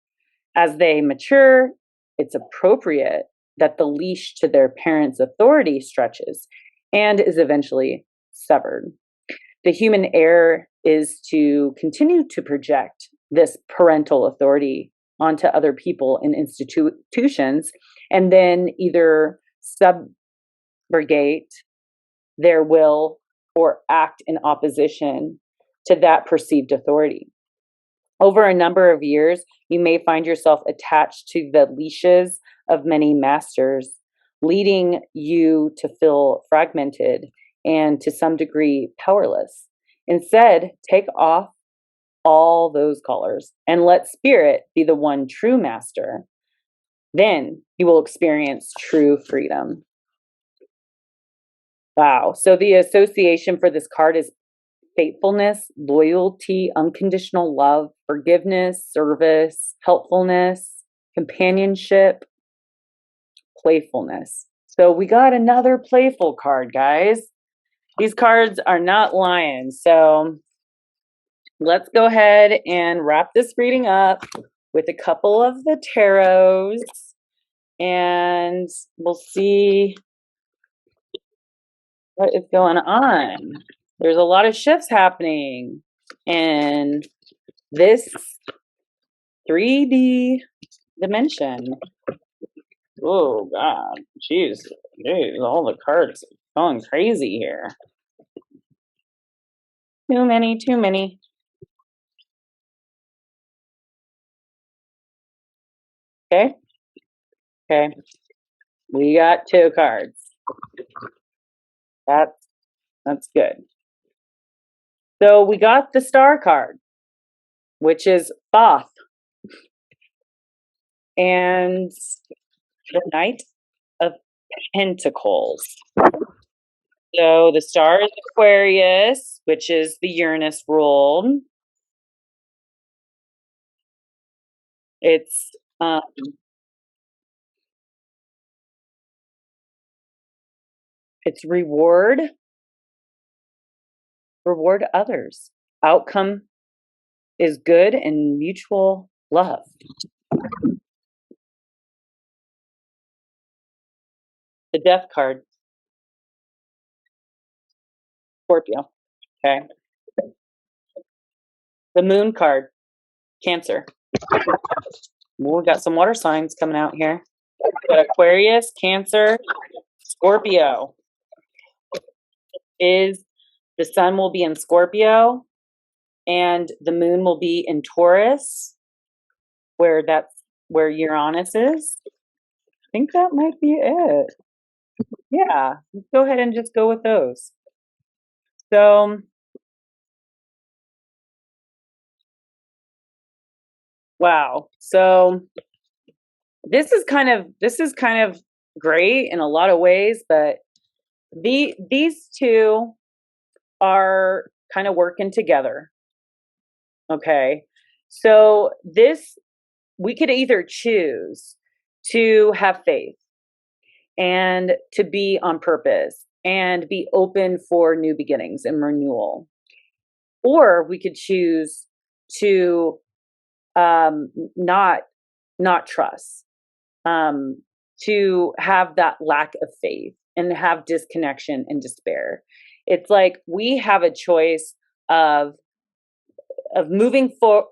as they mature, it's appropriate that the leash to their parents' authority stretches and is eventually severed. The human error is to continue to project this parental authority onto other people and institutions, and then either abrogate their will or act in opposition to that perceived authority. Over a number of years, you may find yourself attached to the leashes of many masters, leading you to feel fragmented and to some degree powerless. Instead, take off all those collars and let spirit be the one true master. Then you will experience true freedom. Wow. So the association for this card is faithfulness, loyalty, unconditional love, forgiveness, service, helpfulness, companionship, playfulness. So we got another playful card, guys. These cards are not lying. So let's go ahead and wrap this reading up with a couple of the tarots, and we'll see what is going on. There's a lot of shifts happening in this 3D dimension. Oh God, jeez, all the cards are going crazy here. Too many. Okay, we got 2 cards. That's good. So we got the Star card, which is Thoth, and the Knight of Pentacles. So the star is Aquarius, which is the Uranus ruled. It's reward others. Outcome is good and mutual love. The Death card, Scorpio. Okay. The Moon card, Cancer. We got some water signs coming out here. Got Aquarius, Cancer, Scorpio. Is the sun will be in Scorpio and the moon will be in Taurus, where Uranus is. I think that might be it. Yeah, let's go ahead and just go with those. So wow. So this is kind of great in a lot of ways, but these two are kind of working together. Okay. So we could either choose to have faith and to be on purpose and be open for new beginnings and renewal, or we could choose to not trust, to have that lack of faith and have disconnection and despair. It's like we have a choice of moving forward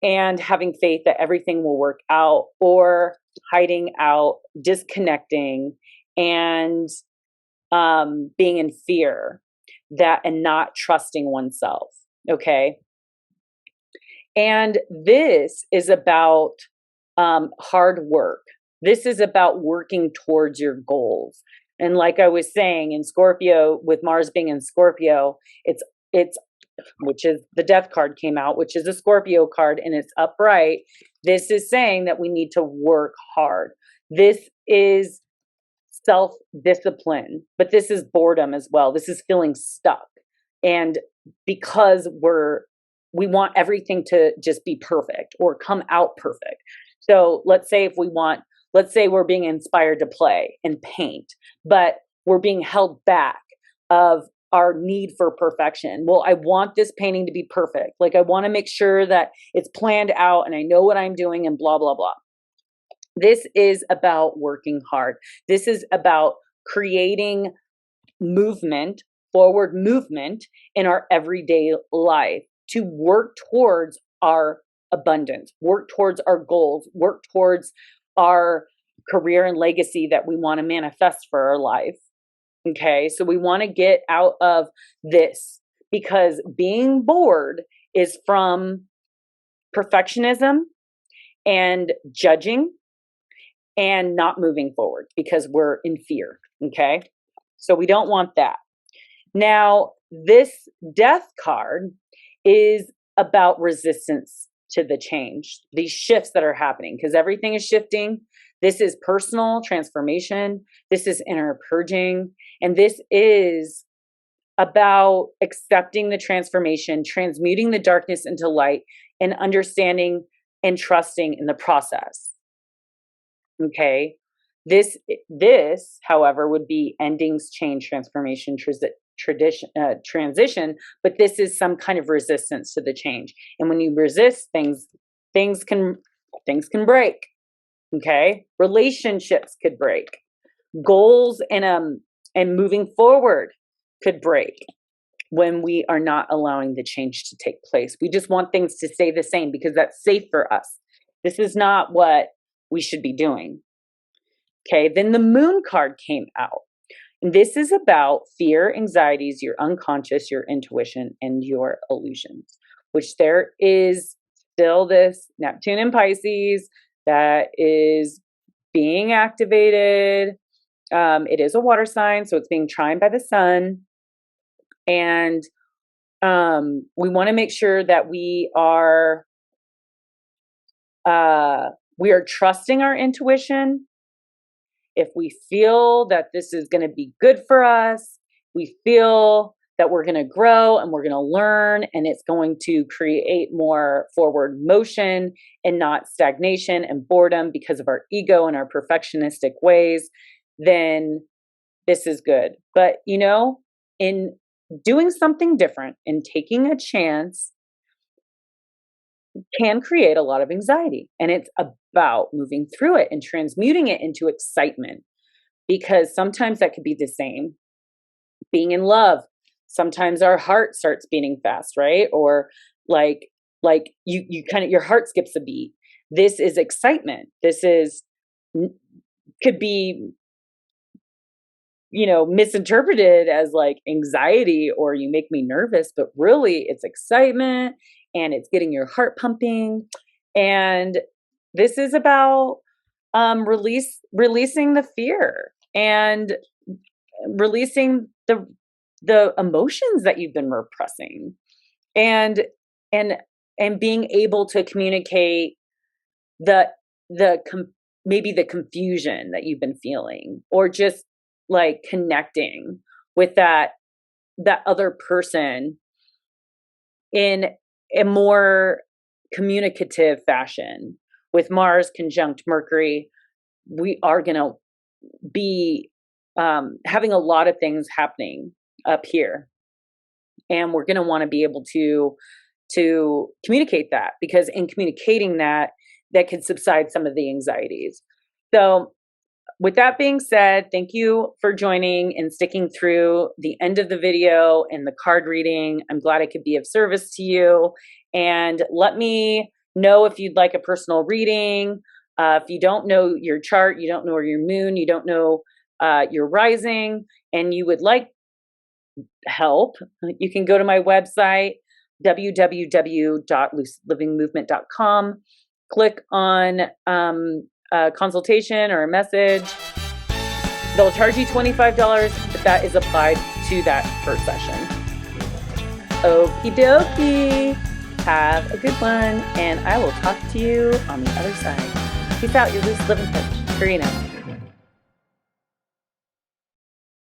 and having faith that everything will work out, or hiding out, disconnecting, and being in fear and not trusting oneself. Okay. And this is about hard work. This is about working towards your goals. And like I was saying, in Scorpio, with Mars being in Scorpio, it's which is the Death card came out, which is a Scorpio card, and it's upright. This is saying that we need to work hard. This is self-discipline, but this is boredom as well. This is feeling stuck. And because we want everything to just be perfect or come out perfect. So let's say we're being inspired to play and paint, but we're being held back of our need for perfection. Well, I want this painting to be perfect. Like, I want to make sure that it's planned out and I know what I'm doing and blah, blah, blah. This is about working hard. This is about creating movement, forward movement in our everyday life to work towards our abundance, work towards our goals, work towards our career and legacy that we want to manifest for our life. Okay, so we want to get out of this, because being bored is from perfectionism and judging and not moving forward because we're in fear. Okay, so we don't want that. Now, this death card is about resistance to the change, these shifts that are happening, because everything is shifting. This is personal transformation. This is inner purging. And this is about accepting the transformation, transmuting the darkness into light, and understanding and trusting in the process. Okay. This, however, would be endings, change, transformation, transition, but this is some kind of resistance to the change. And when you resist things, things can break. Okay, relationships could break, goals and moving forward could break when we are not allowing the change to take place. We just want things to stay the same because that's safe for us. This is not what we should be doing. Okay, then the moon card came out. And this is about fear, anxieties, your unconscious, your intuition, and your illusions, which there is still this Neptune in Pisces that is being activated. It is a water sign, so it's being trined by the sun. And we want to make sure that we are trusting our intuition. If we feel that this is going to be good for us, we feel that we're going to grow and we're going to learn, and it's going to create more forward motion and not stagnation and boredom because of our ego and our perfectionistic ways, then this is good. But, in doing something different and taking a chance can create a lot of anxiety. And it's about moving through it and transmuting it into excitement, because sometimes that could be the same. Being in love, sometimes our heart starts beating fast, right? Or like you kind of, your heart skips a beat. This is excitement. This could be, misinterpreted as like anxiety or you make me nervous, but really it's excitement and it's getting your heart pumping. And this is about releasing the fear and releasing the emotions that you've been repressing, and being able to communicate maybe the confusion that you've been feeling, or just like connecting with that other person in a more communicative fashion. With Mars conjunct Mercury, we are going to be having a lot of things happening up here, and we're going to want to be able to communicate that, because in communicating that can subside some of the anxieties. So with that being said, thank you for joining and sticking through the end of the video and the card reading. I'm glad I could be of service to you. And let me know if you'd like a personal reading. If you don't know your chart, you don't know your moon, you don't know your rising, and you would like help, you can go to my website, www.lucidlivingmovement.com. Click on a consultation or a message. They'll charge you $25, but that is applied to that first session. Okie dokie. Have a good one, and I will talk to you on the other side. Peace out, your Lucid Living Coach, Karina.